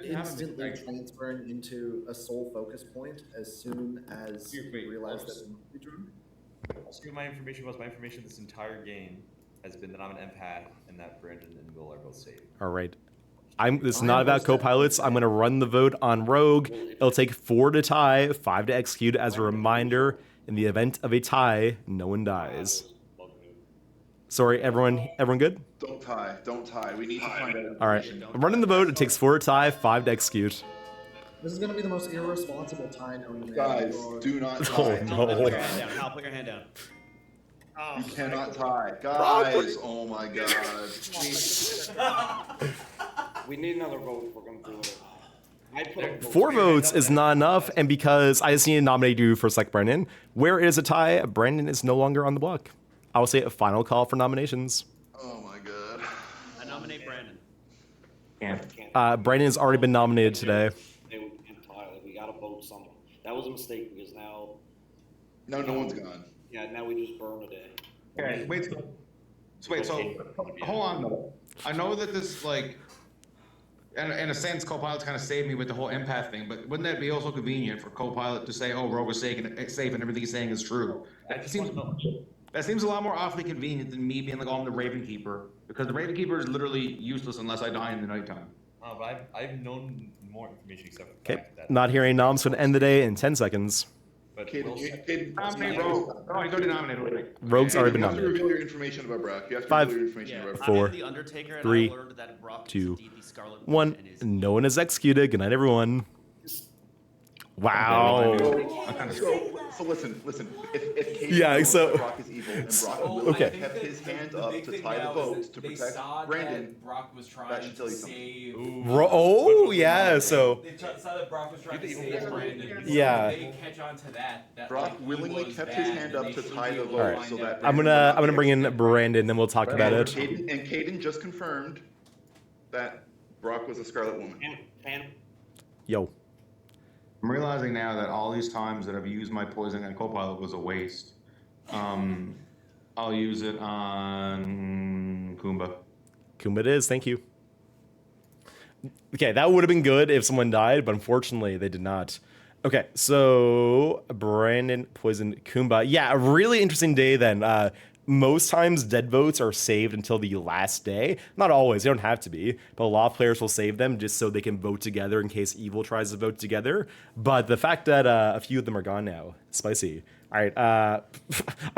instantly transferring into a sole focus point as soon as he realized that he might be drunk. I'll see what my information was. My information this entire game has been that I'm an empath and that Brandon and Will are both safe. All right. This is not about co-pilots. I'm going to run the vote on Rogue. It'll take 4 to tie, 5 to execute. As a reminder, in the event of a tie, no one dies. Sorry, everyone good? Don't tie. Don't tie. We need to find out. All right. I'm running the vote. It takes 4 to tie, 5 to execute. This is gonna be the most irresponsible tie known to man. Guys, do not tie. Oh, no. Put your hand down. Hal, put your hand down. You cannot tie. Guys, oh my god. We need another vote if we're going to do it. I put 4 votes is not enough, and because I just need to nominate you for Select Brandon, where it is a tie, Brandon is no longer on the block. I will say a final call for nominations. Oh my god. I nominate Brandon. Brandon has already been nominated today. We got to vote someone. That was a mistake because now. No, no one's gone. Yeah, now we just burn a day. Okay, wait. So hold on though. I know that this like, in a sense, Copilot's kind of saved me with the whole empath thing. But wouldn't that be also convenient for Copilot to say, "Oh, Rogue is safe and everything he's saying is true"? That seems a lot more awfully convenient than me being like, "Oh, I'm the Raven Keeper," because the Raven Keeper is literally useless unless I die in the nighttime. But I've known more information except for the Okay, fact that not hearing noms would end the day in 10 seconds. But Nominate Rogue. Oh, he's already nominated already. Rogue's already been You have to nominated. reveal your information about Brock. You have to 5, reveal your information about Brock. 4, I'm the Undertaker, and 3, I learned that Brock is 2, indeed the Scarlet 1. Woman and is No one is executed. Good night, everyone. Wow. So listen. If Katie Yeah, knows so- that Brock is evil and Brock okay. kept his hand up to tie the vote to protect Brandon, Brock was trying that should tell to you something. save. Oh, yeah, so... They saw that Brock was trying to save Brandon. Yeah. So they catch on to that Brock like, he willingly was kept bad, his hand and up they to should tie the do vote a so line that I'm gonna bring in Brandon, then we'll talk about it. Caden just confirmed that Brock was a Scarlet Woman. Yo. I'm realizing now that all these times that I've used my poison and Copilot was a waste. I'll use it on Kumba. Kumba it is, thank you. Okay, that would have been good if someone died, but unfortunately they did not. Okay, so Brandon poisoned Kumba. Yeah, a really interesting day then. Most times dead votes are saved until the last day. Not always, they don't have to be, but a lot of players will save them just so they can vote together in case evil tries to vote together. But the fact that a few of them are gone now, spicy. All right, I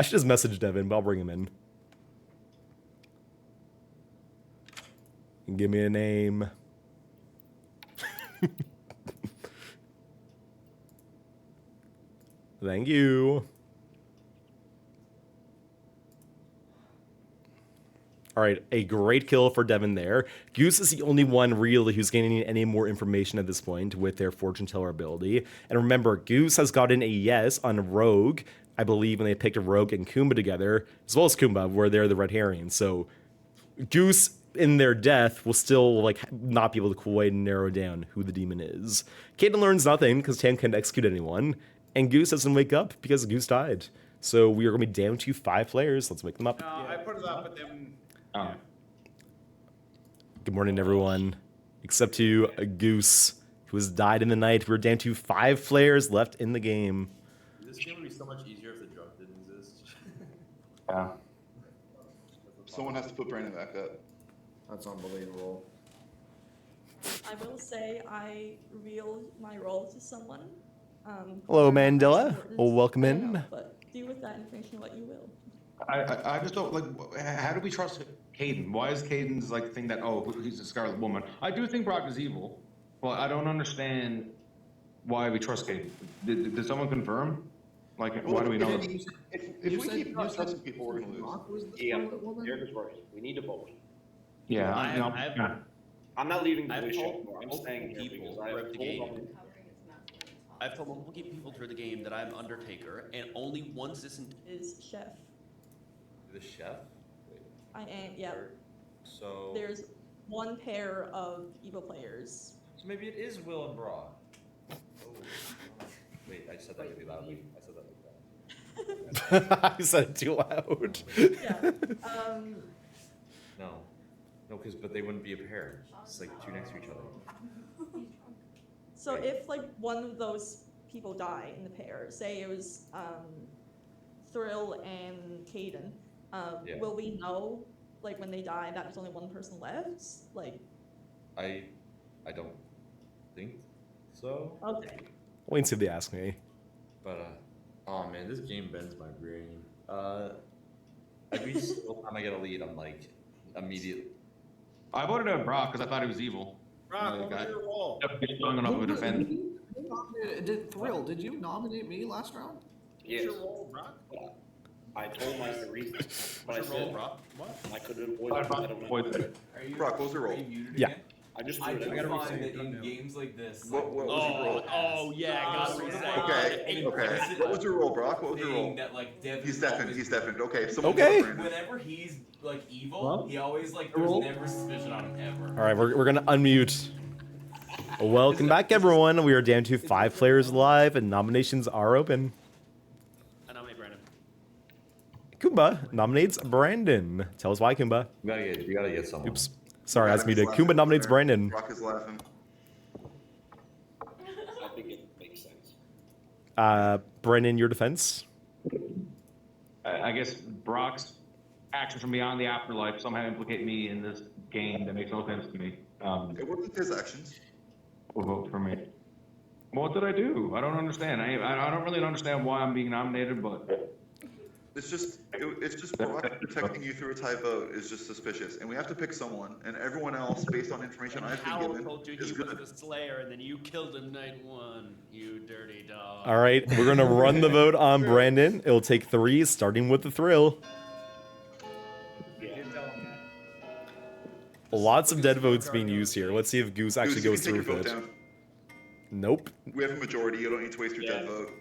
should just message Devin, but I'll bring him in. Give me a name. Thank you. All right, a great kill for Devin there. Goose is the only one really who's gaining any more information at this point with their fortune teller ability. And remember, Goose has gotten a yes on Rogue, I believe, when they picked Rogue and Kumba together, as well as Kumba, where they're the red herring. So Goose, in their death, will still not be able to quite narrow down who the demon is. Caden learns nothing because Tam can't execute anyone, and Goose doesn't wake up because Goose died. So we are going to be down to 5 players. Let's wake them up. I put it up, but then. Good morning, everyone. Except to a Goose, who has died in the night. We're down to 5 players left in the game. This game would be so much easier if the drug didn't exist. Yeah. Someone has to put Brandon back up. That's unbelievable. I will say I revealed my role to someone. Hello, Mandela. Important, Well, welcome I in. know, but do with that information what you will. I just don't how do we trust Caden? Why is Caden's thing that, oh, he's a Scarlet Woman? I do think Brock is evil, but I don't understand why we trust Caden. Did someone confirm? Why do we know that? If we keep trusting people, we're gonna lose. Yeah, Derek is right. We need to vote. Yeah, I'm not leaving the I've position. told I'm multiple staying here people because I throughout have the told game. them. I've told multiple people through the game that I'm Undertaker, and only once this Is Chef. The chef? Wait, I am, yeah. so There's one pair of evil players. so maybe it is Will and Brock. Oh. Wait, I said that really loudly. I said that like that. I said it too loud. Yeah. No, but they wouldn't be a pair. It's like 2 next to each other. So if one of those people die in the pair, say it was Thrill and Caden, Yeah. will we know when they die that there's only one person left? I don't think so. Okay. Wait and see if they ask me. But oh man, this game bends my brain. Every single time I get a lead, I'm immediately. I voted out Brock because I thought he was evil. Brock, what was your role? Strong enough of a defense. Did you nominate me last round? Yes. What's your role, Brock? I told my reason, but I What's your role, said Brock? What? I couldn't avoid it. I don't know. Are you, Brock, what was your role? Are you muted Yeah. again? I just I threw do it out. find that in games like this, What was your role? Oh yeah, I gotta reset. Okay. What was your role, Brock? What was your role? That Devin He's deafened. always- He's deafened. Okay. Someone Okay. vote Brandon. Whenever he's evil, he always there's never suspicion on him ever. All right, we're going to unmute. Welcome back, everyone. We are down to 5 players live, and nominations are open. I nominate Brandon. Kumba nominates Brandon. Tell us why, Kumba. You gotta get someone. Oops. Sorry, I was Adam is muted. laughing Kumba over nominates there. Brandon. Brock is laughing. I think it makes sense. Brandon, your defense? I guess Brock's actions from beyond the afterlife somehow implicate me in this game. That makes no sense to me. It wasn't his actions. Will vote for me. What did I do? I don't understand. I don't really understand why I'm being nominated, but It's just Brock protecting you through a tie vote is just suspicious, and we have to pick someone. And everyone else, based on information I've been Howell given, told you is he good. was the Slayer, and then you killed him night one. You dirty dog. All right, we're going to run the vote on Brandon. It'll take 3, starting with the thrill. Lots of dead votes being used here. Let's see if Goose actually Goose, you goes can through take your with vote it. down. Nope. We have a majority. You don't need to waste your dead vote.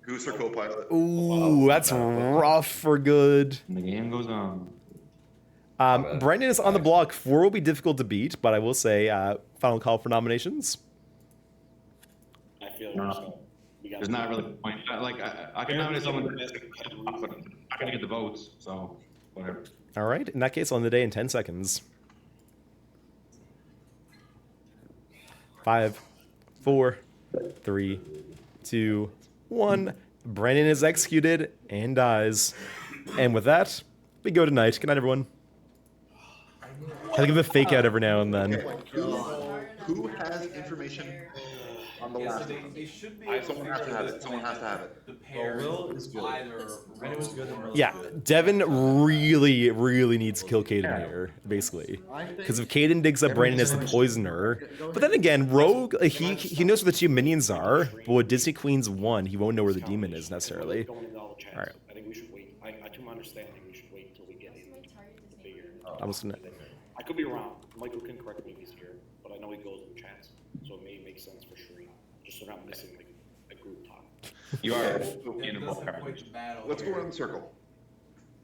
Goose or co-pilot. Ooh, that's rough for good. the game goes on. Brandon is on the block. 4 will be difficult to beat, but I will say, final call for nominations. I feel There's not really a point. I can nominate someone, but I'm not gonna get the votes, so whatever. All right, in that case, on the day in 10 seconds. 5, 4, 3, 2, 1. Brandon is executed and dies. And with that, we go to night. Good night, everyone. I give a fake out every now and then. Who has information on the last one? They should be. Someone has to have it. Someone has to have it. The pair Will is good. either Brandon was good and Will Yeah, was good. Devin really needs to kill Caden here, basically. Because if Caden digs up Brandon as the poisoner, but then again, Rogue, he knows where the 2 minions are, but with Disney Queen's 1, he won't know where the demon is necessarily. Alright. I think we should wait. To my understanding, we should wait until we get in the bigger. I'm just gonna... I could be wrong. Michael can correct me if he's here, but I know he goes in chats, so it may make sense for Shereen, just so we're not missing like a group talk. You are. Let's go around the circle.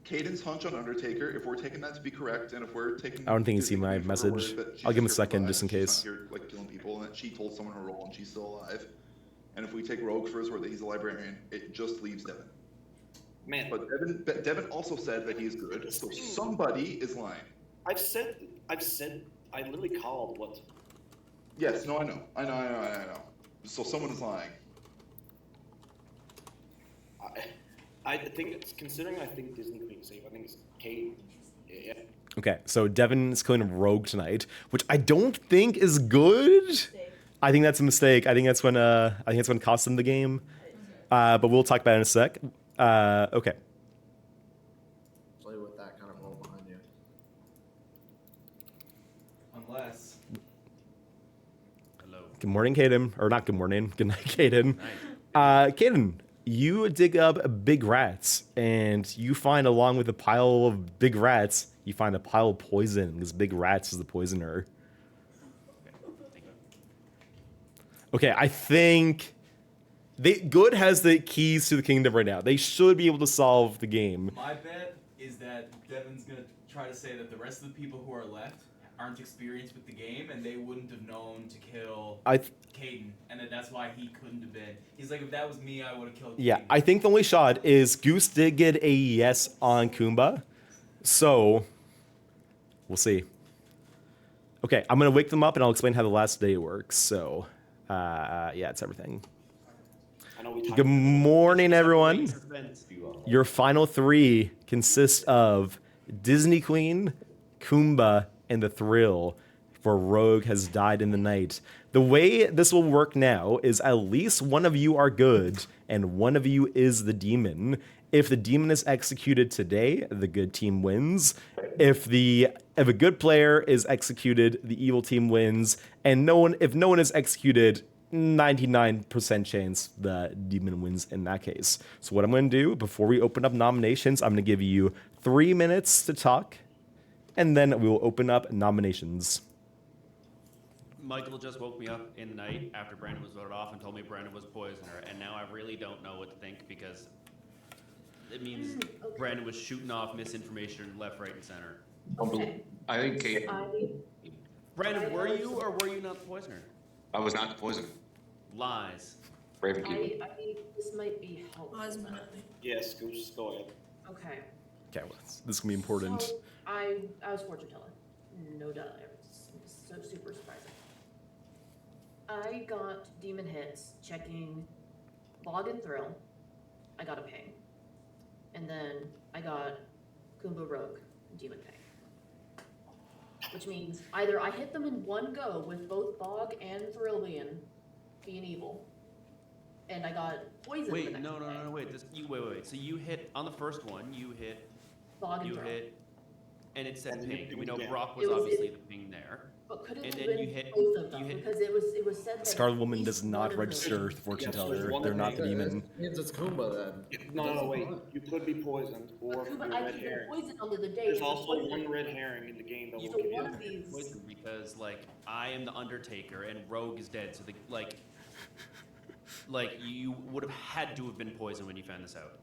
Caden's hunch on Undertaker, if we're taking that to be correct, and if we're taking... I don't think he's seen my message. I'll give him a second, just in She's case. not here, like, killing people, and that she told someone her role, and she's still alive. And if we take Rogue for his word that he's a librarian, it just leaves Devin. Man. But Devin also said that he's good, so somebody is lying. I've said, I literally called what? Yes, no, I know. So someone is lying. I think it's considering. I think Disney being safe. I think it's Kate. Yeah. Okay, so Devin's killing Rogue tonight, which I don't think is good. I think that's a mistake. I think that's when it cost him the game. But we'll talk about it in a sec. Okay. Play with that kind of role behind you. Unless. Hello. Good morning, Caden. Or not good morning. Good night, Caden. Caden, you dig up big rats, and you find, along with a pile of big rats, you find a pile of poison, because big rats is the poisoner. Okay, I think... Good has the keys to the kingdom right now. They should be able to solve the game. My bet is that Devin's gonna try to say that the rest of the people who are left aren't experienced with the game, and they wouldn't have known to kill Caden, and that's why he couldn't have been. He's like, if that was me, I would have killed Caden. Yeah, I think the only shot is Goose did get a yes on Kumba, so we'll see. Okay, I'm gonna wake them up and I'll explain how the last day works. So, yeah, it's everything. Good morning, everyone. Your final 3 consist of Disney Queen, Kumba, and the Thrill, for Rogue has died in the night. The way this will work now is at least one of you are good, and one of you is the demon. If the demon is executed today, the good team wins. If a good player is executed, the evil team wins. And if no one is executed, 99% chance the demon wins in that case. So what I'm going to do before we open up nominations, I'm going to give you 3 minutes to talk, and then we will open up nominations. Michael just woke me up in the night after Brandon was voted off and told me Brandon was poisoner, and now I really don't know what to think, because it means Brandon was shooting off misinformation left, right, and center. Okay. I think Kate. Brandon, were you or were you not the poisoner? I was not the poison. Lies. Brave and keep. This might be helpful. Yes, Goose, go ahead. Okay. Okay, well, this is going to be important. So I was fortune teller. No doubt. so super surprising. I got demon hits checking Bog and Thrill. I got a ping. And then I got Kumba Rogue demon ping. Which means either I hit them in one go with both Bog and Thrill being evil, and I got poison. Wait, the next no, day. wait. So you hit on the first one. You hit. Bog and You Thrill. hit, and it said And then ping. it We know was- Brock It was was- obviously the ping there. But could it And have then been you hit- both of them? you hit- Because it was said that Scarlet at Woman least does one not of register those- with Fortune Yeah, so Teller. one They're of not the them- demon. It means it's Kumba then. No, wait. You could be poisoned or But Kumba, you're I red could get herring. poisoned under the day. There's It's a also poison. one red herring in the game that will So give one you. of these. Poison because like I am the Undertaker and Rogue is dead. So like you would have had to have been poisoned when you found this out.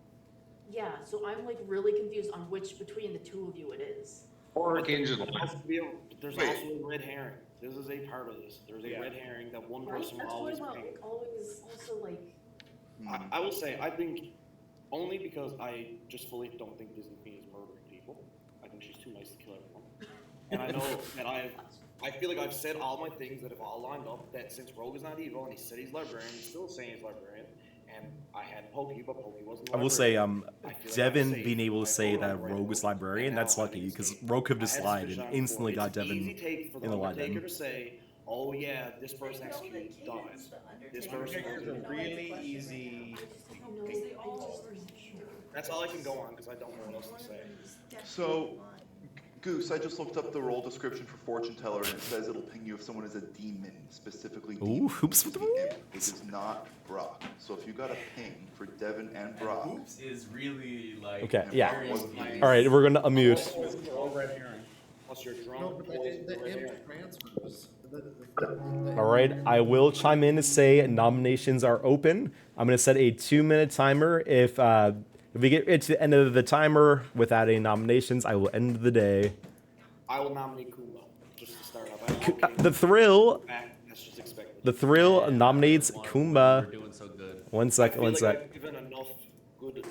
Yeah, so I'm like really confused on which between the two of you it is. Or Kaden just There's Wait. also a red herring. This is a part of this. There's a red herring that one Right? person will That's always what I'm ping. like, always also like. I will say, I think, only because I just fully don't think Disney Queen is murdering people. I think she's too nice to kill everyone. And I know that I feel like I've said all my things that have all lined up, that since Rogue is not evil, and he said he's librarian, he's still saying he's librarian, and I had Pokey, but Pokey wasn't I will say, librarian. I feel like Devin I'm safe. being able to I say voted that on the right Rogue was vote. librarian, And that's now I think lucky, it's because safe. Rogue could have just I had lied suspicion and on it instantly before. got It's an easy Devin take for the in the lie Undertaker then. to say, oh yeah, this person executed dies. This person It's a really easy. That's all I can go on because I don't know what else to say. So, Goose, I just looked up the role description for Fortune Teller, and it says it'll ping you if someone is a demon, specifically demon. Ooh, hoops with the It is not Brock. So if you got a ping for Devin and Brock, Hoops is really like. Okay, and yeah. Brock wasn't the All right, we're gonna unmute. All red herring. Plus you're drunk. No, but the red herring. imp transfers. All right, I will chime in to say nominations are open. I'm gonna set a 2-minute timer. If we get to the end of the timer without any nominations, I will end the day. I will nominate Kumba just to start off. The Thrill, That's just expected. the Thrill nominates Kumba. We're doing so good. One sec, one sec. I've given enough good.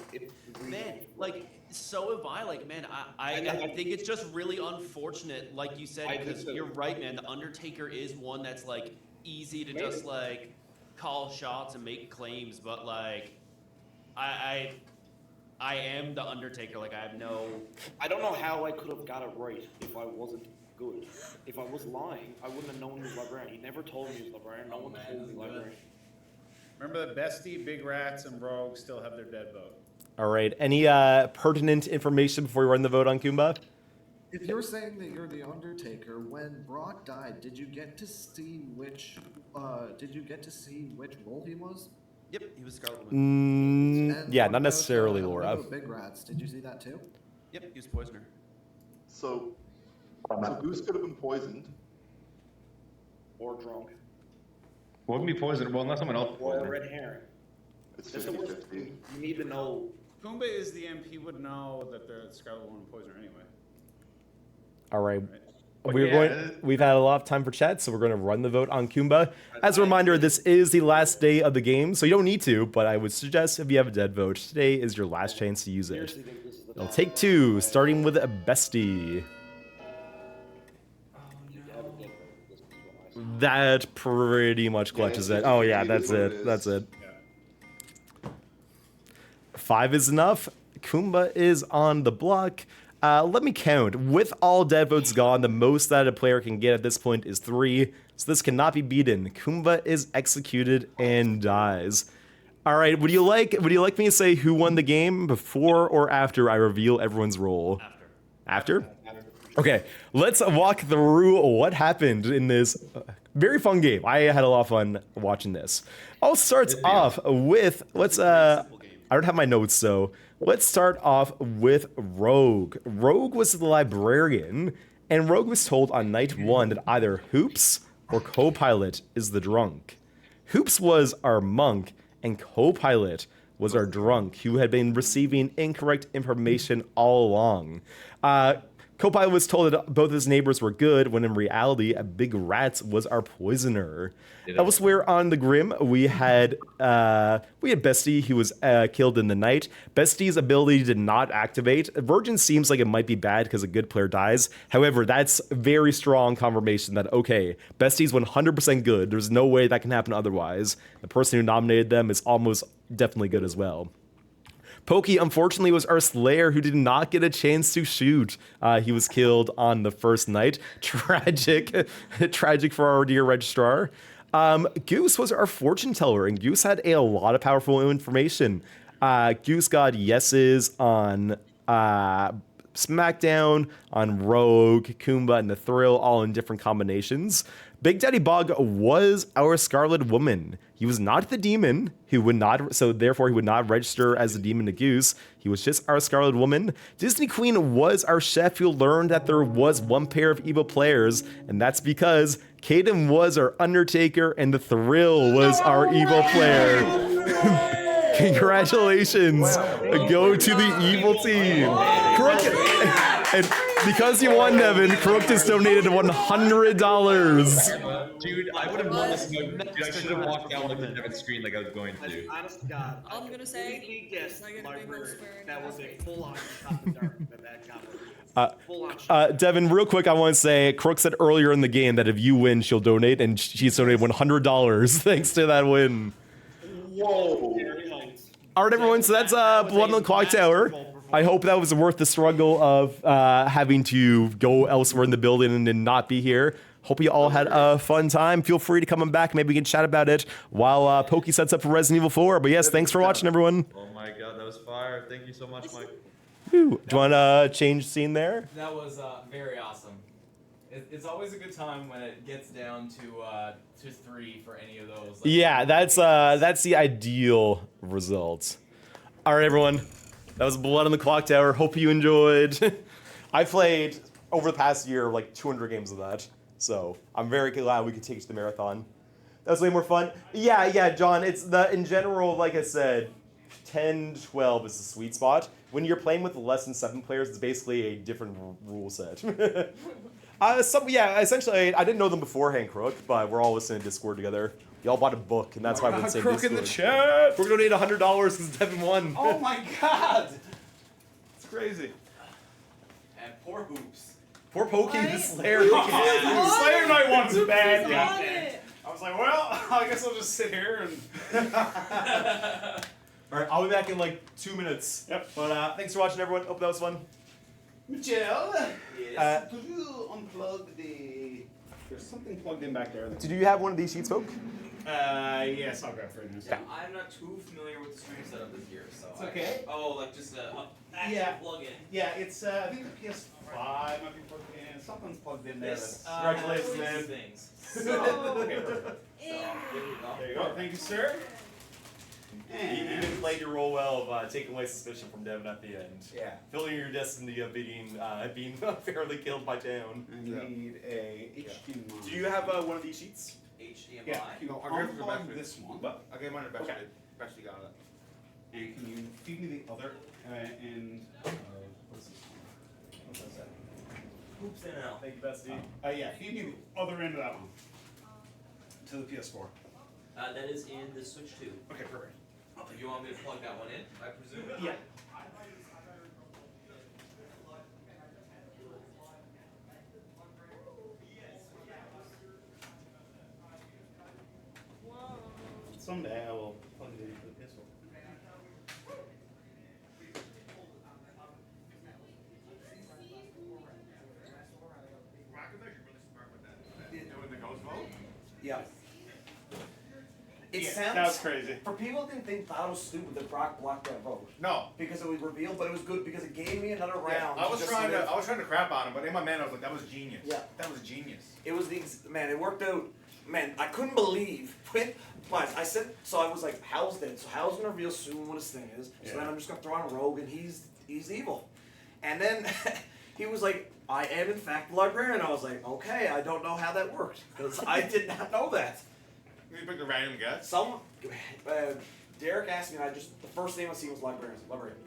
Man, like so have I. Like man, I think it's just really unfortunate, like you said, I do because too. you're right, man. The Undertaker is one that's like easy to just like call shots and make claims, but like I am the Undertaker. Like I have no. I don't know how I could have got it right if I wasn't good. If I was lying, I wouldn't have known he was librarian. He never told me he was librarian. No one told me librarian. Remember that Bestie, Big Rats, and Rogue still have their dead vote. All right, any pertinent information before we run the vote on Kumba? If you're saying that you're the Undertaker, when Brock died, did you get to see which role he was? Yep, he was Scarlet Woman. And Yeah, what not about, necessarily, what Laura. about Big Rats, did you see that too? Yep, he was Poisoner. so Goose could have been poisoned. Or drunk. Wouldn't be poisoned. Well, unless someone else Or a poisoned. red herring. It's That's the worst. 50-50. You need to know. Kumba is the MP, would know that the Scarlet Woman poisoner anyway. All right. But We're yeah, going. We've had a lot of time for chat, so we're going to run the vote on Kumba. As a reminder, this is the last day of the game, so you don't need to. But I would suggest if you have a dead vote, today is your last chance to use it. Seriously think this is the It'll best. take 2, starting with Bestie. That pretty much clutches it. Oh yeah, that's it. That's it. 5 is enough. Kumba is on the block. Let me count. With all dead votes gone, the most that a player can get at this point is 3. So this cannot be beaten. Kumba is executed and dies. All right. Would you like me to say who won the game before or after I reveal everyone's role? After? Okay. Let's walk through what happened in this very fun game. I had a lot of fun watching this. I'll start off with I don't have my notes, so let's start off with Rogue. Rogue was the librarian, and Rogue was told on night 1 that either Hoops or Copilot is the drunk. Hoops was our monk, and Copilot was our drunk, who had been receiving incorrect information all along. Copilot was told that both his neighbors were good, when in reality, a big rat was our poisoner. Elsewhere on the Grim, we had Bestie, who was killed in the night. Bestie's ability did not activate. Virgin seems like it might be bad because a good player dies. However, that's very strong confirmation that, okay, Bestie's 100% good. There's no way that can happen otherwise. The person who nominated them is almost definitely good as well. Pokey, unfortunately, was our Slayer, who did not get a chance to shoot. He was killed on the first night. Tragic. Tragic for our dear Registrar. Goose was our fortune teller, and Goose had a lot of powerful information. Goose got yeses on SmackDown, on Rogue, Kumba, and the Thrill, all in different combinations. Big Daddy Bog was our Scarlet Woman. He was not the demon. He would not, so therefore he would not register as the demon to Goose. He was just our Scarlet Woman. Disney Queen was our chef who learned that there was one pair of evil players, and that's because Caden was our Undertaker and the Thrill was our evil player. Congratulations. Go to the evil team. And because you won, Devin, Crook just donated $100. Dude, I would have won this. Dude, I should have walked down like the Devin screen like I was going to. Honest to God, I'm gonna say, completely guessed I get a big library old swearing that was a aspect. full-on shot in the dark that got full-on Devin, real quick, I want to say, Crook said earlier in the game that if you win, she'll donate, and she's donated $100 thanks to that win. Whoa. All right, everyone, so that's Blood on the Clocktower. I hope that was worth the struggle of having to go elsewhere in the building and not be here. Hope you all had a fun time. Feel free to come back. Maybe we can chat about it while Pokey sets up for Resident Evil 4. But yes, thanks for watching, everyone. Oh my god, that was fire. Thank you so much, Mike. Woo. Do you want to change scene there? That was very awesome. It's always a good time when it gets down to 3 for any of those. Like, Yeah, that's the ideal result. All right, everyone. That was Blood on the Clocktower. Hope you enjoyed. I played over the past year like 200 games of that, so I'm very glad we could take it to the marathon. That was way more fun. Yeah, John. It's in general, like I said, 10, 12 is the sweet spot. When you're playing with less than 7 players, it's basically a different rule set. Essentially, I didn't know them beforehand, Crook, but we're all listening to Discord together. Y'all bought a book, and that's why we're saying Crook Discord. in the chat. We're gonna donate $100 because Devin won. Oh my god. It's crazy. And poor Hoops. Poor Pokey, the Slayer. Slayer night one's bad. Who's Yeah. on it? I was like, well, I guess I'll just sit here and. All right, I'll be back in like 2 minutes. Yep. But thanks for watching, everyone. Hope that was fun. Michelle, Yes. could you unplug the? There's something plugged in back there. Did you have one of these sheets, Poke? Yes, I'll grab for you. Yeah, I'm not too familiar with the stream setup this year, so. It's okay. Oh, like just a Yeah. plug-in. Yeah, it's I think the PS5 might be plugged in. Something's plugged in there. This, Congratulations, man. things. Okay, perfect. There you go. Thank you, sir. You even played your role well of taking away suspicion from Devin at the end. Yeah. Filling your destiny of being fairly killed by town. I need a HDMI. Do you have one of these sheets? HDMI. Yeah. You No, I'll give it unplug back. this one. What? Okay, mine are best. Okay. Best you got it. And can you feed me the other end of what's this one? What's that say? Hoops in and out. Thank you, Bestie. Yeah, feed me the other end of that one. To the PS4. That is in the Switch 2. Okay, perfect. You want me to plug that one in, I presume? Yeah. Someday I will plug it into the PS4. Yeah. It Yeah, sounds. that was crazy. For people that didn't think that was stupid that Brock blocked that vote. No. Because it was revealed, but it was good because it gave me another Yeah, round. I was just trying live. to crap on him, but in my mind I was like, that was genius. Yeah. That was genius. It was man. It worked out. Man, I couldn't believe when. But I said so. I was like, Hal's dead. So Hal's gonna reveal soon what his thing is. So then I'm just gonna throw on Rogue, and he's evil. And then he was like, I am in fact the librarian. I was like, okay, I don't know how that worked because I did not know that. You picked a random guess. Someone, Derek asked me, and the first name I seen was librarian. Librarian.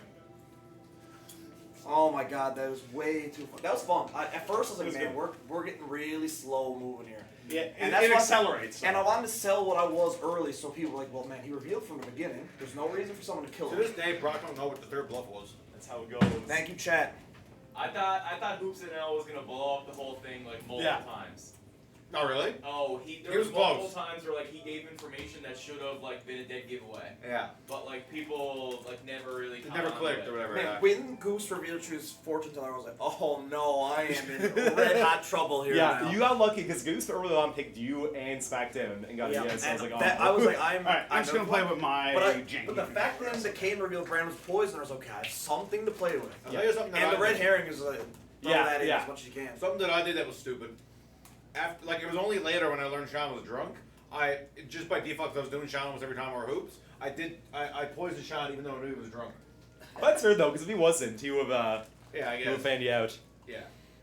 Oh my god, that was way too fun. That was fun. At first, I was like, was man, good. we're getting really slow moving here. Yeah, And it why- accelerates. And I wanted to sell what I was early, so people were like, well, man, he revealed from the beginning. There's no reason for someone to kill To him. this day, Brock don't know what the third bluff was. That's how it goes. Thank you, chat. I thought Hoops and L was gonna blow up the whole thing like multiple times. Not really. Oh, He there was was multiple close. times where like he gave information that should have like been a dead giveaway. Yeah. But like people like never really. It caught never on to clicked it. or whatever. Man, Yeah. when Goose revealed she was fortune teller, I was like, oh no, I am in red hot trouble here Yeah, now. you got lucky because Goose early on picked you and SmackDown and got Yeah, a yes. I was and like, oh. that- I was like, Alright, I'm just gonna play with my janky. But the fact then that Kane revealed Brand was poison, I was like, okay, I have something to play with. I'll tell you something that And the I red did. herring is like, throw that in as much as you can. Something that I did that was stupid. After, like, it was only later when I learned Sean was drunk. Just by default, 'cause I was doing Sean almost every time or hoops. I poisoned Sean even though I knew he was drunk. That's fair though, because if he wasn't, he would have Yeah, I he guess. would fanned you out. Yeah.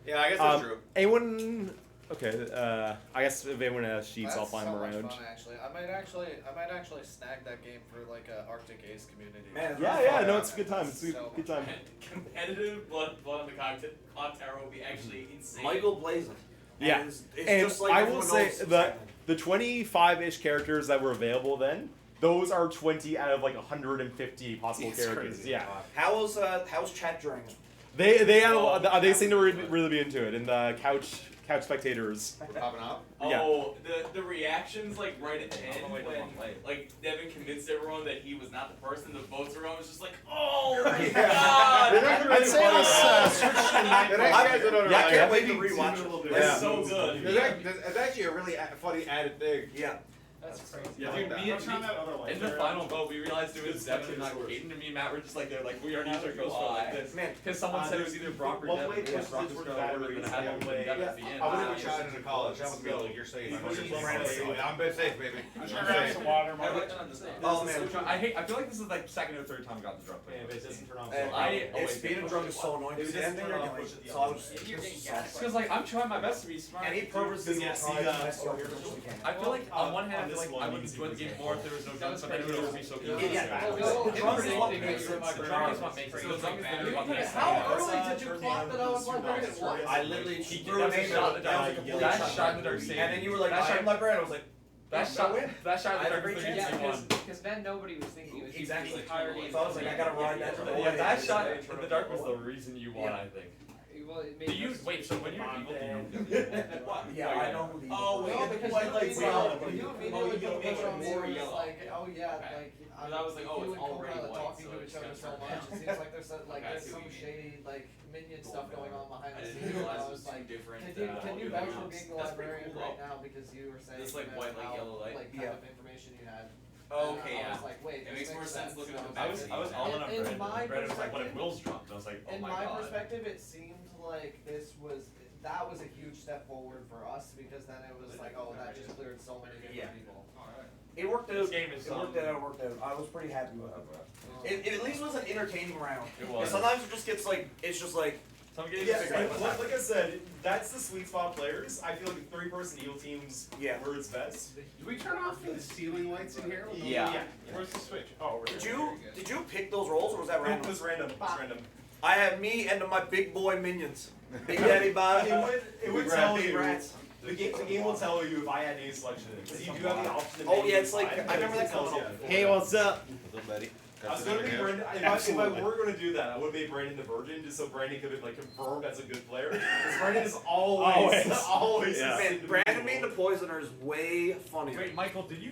Yeah, I guess that's true. Anyone? Okay. I guess if anyone has sheets, I'll find them so much around. fun, actually. I might actually snag that game for like a Arctic Ace community. Man, Yeah, no, it's a good time. It's a good time. Competitive blood on the Clocktower will be actually insane. Michael Blazin. Yeah, It's and just like I will everyone say knows the 25-ish characters that were available then, those are 20 out of like 150 possible It's characters. crazy. Yeah, How's chat during it? they seem to really be into it, and the couch spectators. Popping up. Oh, the reactions like right at the end when like Devin convinced everyone that he was not the person. The votes were on. Was just like, oh my god! I'd say let's switch to night. I can't wait to rewatch it. It's so good. It's actually a really funny added thing. Yeah. That's crazy. Yeah, in the final vote, we realized it was Devin, not Caden. And me and Matt were just like, they're like, we already used our ghost vote like this. Man, because someone said it was either Brock or one Devin. way Yeah, pushes Brock towards was going to batteries, have one him way- Devin at the end. I would have shot into college. That was good. You're safe. I'm bit safe, baby. I'm safe. Oh man, I feel like this is like second or third time I got the drunk. Yeah, but it doesn't turn on. It's being a drunk is so annoying. If it Because doesn't turn off, push it the so I other was way. Because like I'm trying my best to be smart. And he purposely Yeah, will see, try to mess you up as much as he can. I feel like on one hand, I feel this like one, I you wouldn't can enjoy the see game this more if there was no drunk, but then it would be so good. Yeah. The drunk is what makes it. The drunk is what makes it. The drunk is literally what makes it. How early did you clock that I was librarian? I literally He threw did a that name shot in out. the That was a dark. complete That shot in the dark saved And then you were like, That I shot- am librarian. I was like, That shot in the I dark agree. was Yeah, Because then nobody was thinking it was Exactly. the entire game. So I was like, I gotta ride that. Yeah, that shot in the dark was the reason you won, I think. Well, it Do made you us- wait? So when you're evil, do you know? Yeah, I know who the. Oh wait, No, because white you lights immediately- on. you Oh, immediately you put make it it on more there, it's yellow. like, oh yeah, Okay. like But I was like, oh, you it's and already Copilot white, talking so to it's each other kinda so funny. much. It seems like there's some, like Okay, I there's see some what you shady like minion stuff going on behind I the didn't scenes. And realize I it was was two like, different, can you vouch for being the That's pretty librarian cool, right though. now because you were saying This, like, about white light, how, yellow light? like kind of information you had. Okay, And I yeah. was like, wait, It this makes more sense looking at the I back. was all in on in Brandon. my Brandon was like, what if perspective- Will's drunk? And I was like, oh In my my god. perspective, it seemed like that was a huge step forward for us because then it was like, oh, that just cleared so many different people. It worked out. This game is It worked out. It worked out. I was pretty happy with it. It at least was an entertaining round. It was. Sometimes it just gets like it's just like. Some games Yeah, just like I said, that's the sweet spot players. I feel like the 3-person heal teams were its best. Did we turn off the ceiling lights in here? Yeah. Where's the switch? Oh, over Did there. you pick those rolls or was that It random? was random. It was random. I have me and my big boy minions. Big Daddy Bob. It would Big tell Big you. Rats. The game will tell you if I had any selection. Because you do have the option to Oh make yeah, it's like five, I remember but it that coming tells up. you. Hey, what's up? What's up, buddy? I was gonna be Brandon. If I were gonna do that, I would have made Brandon the virgin just so Brandon could have like confirmed as a good player. Because Brandon is always Man, the Brandon being the poisoner is way funnier. Wait, Michael, did you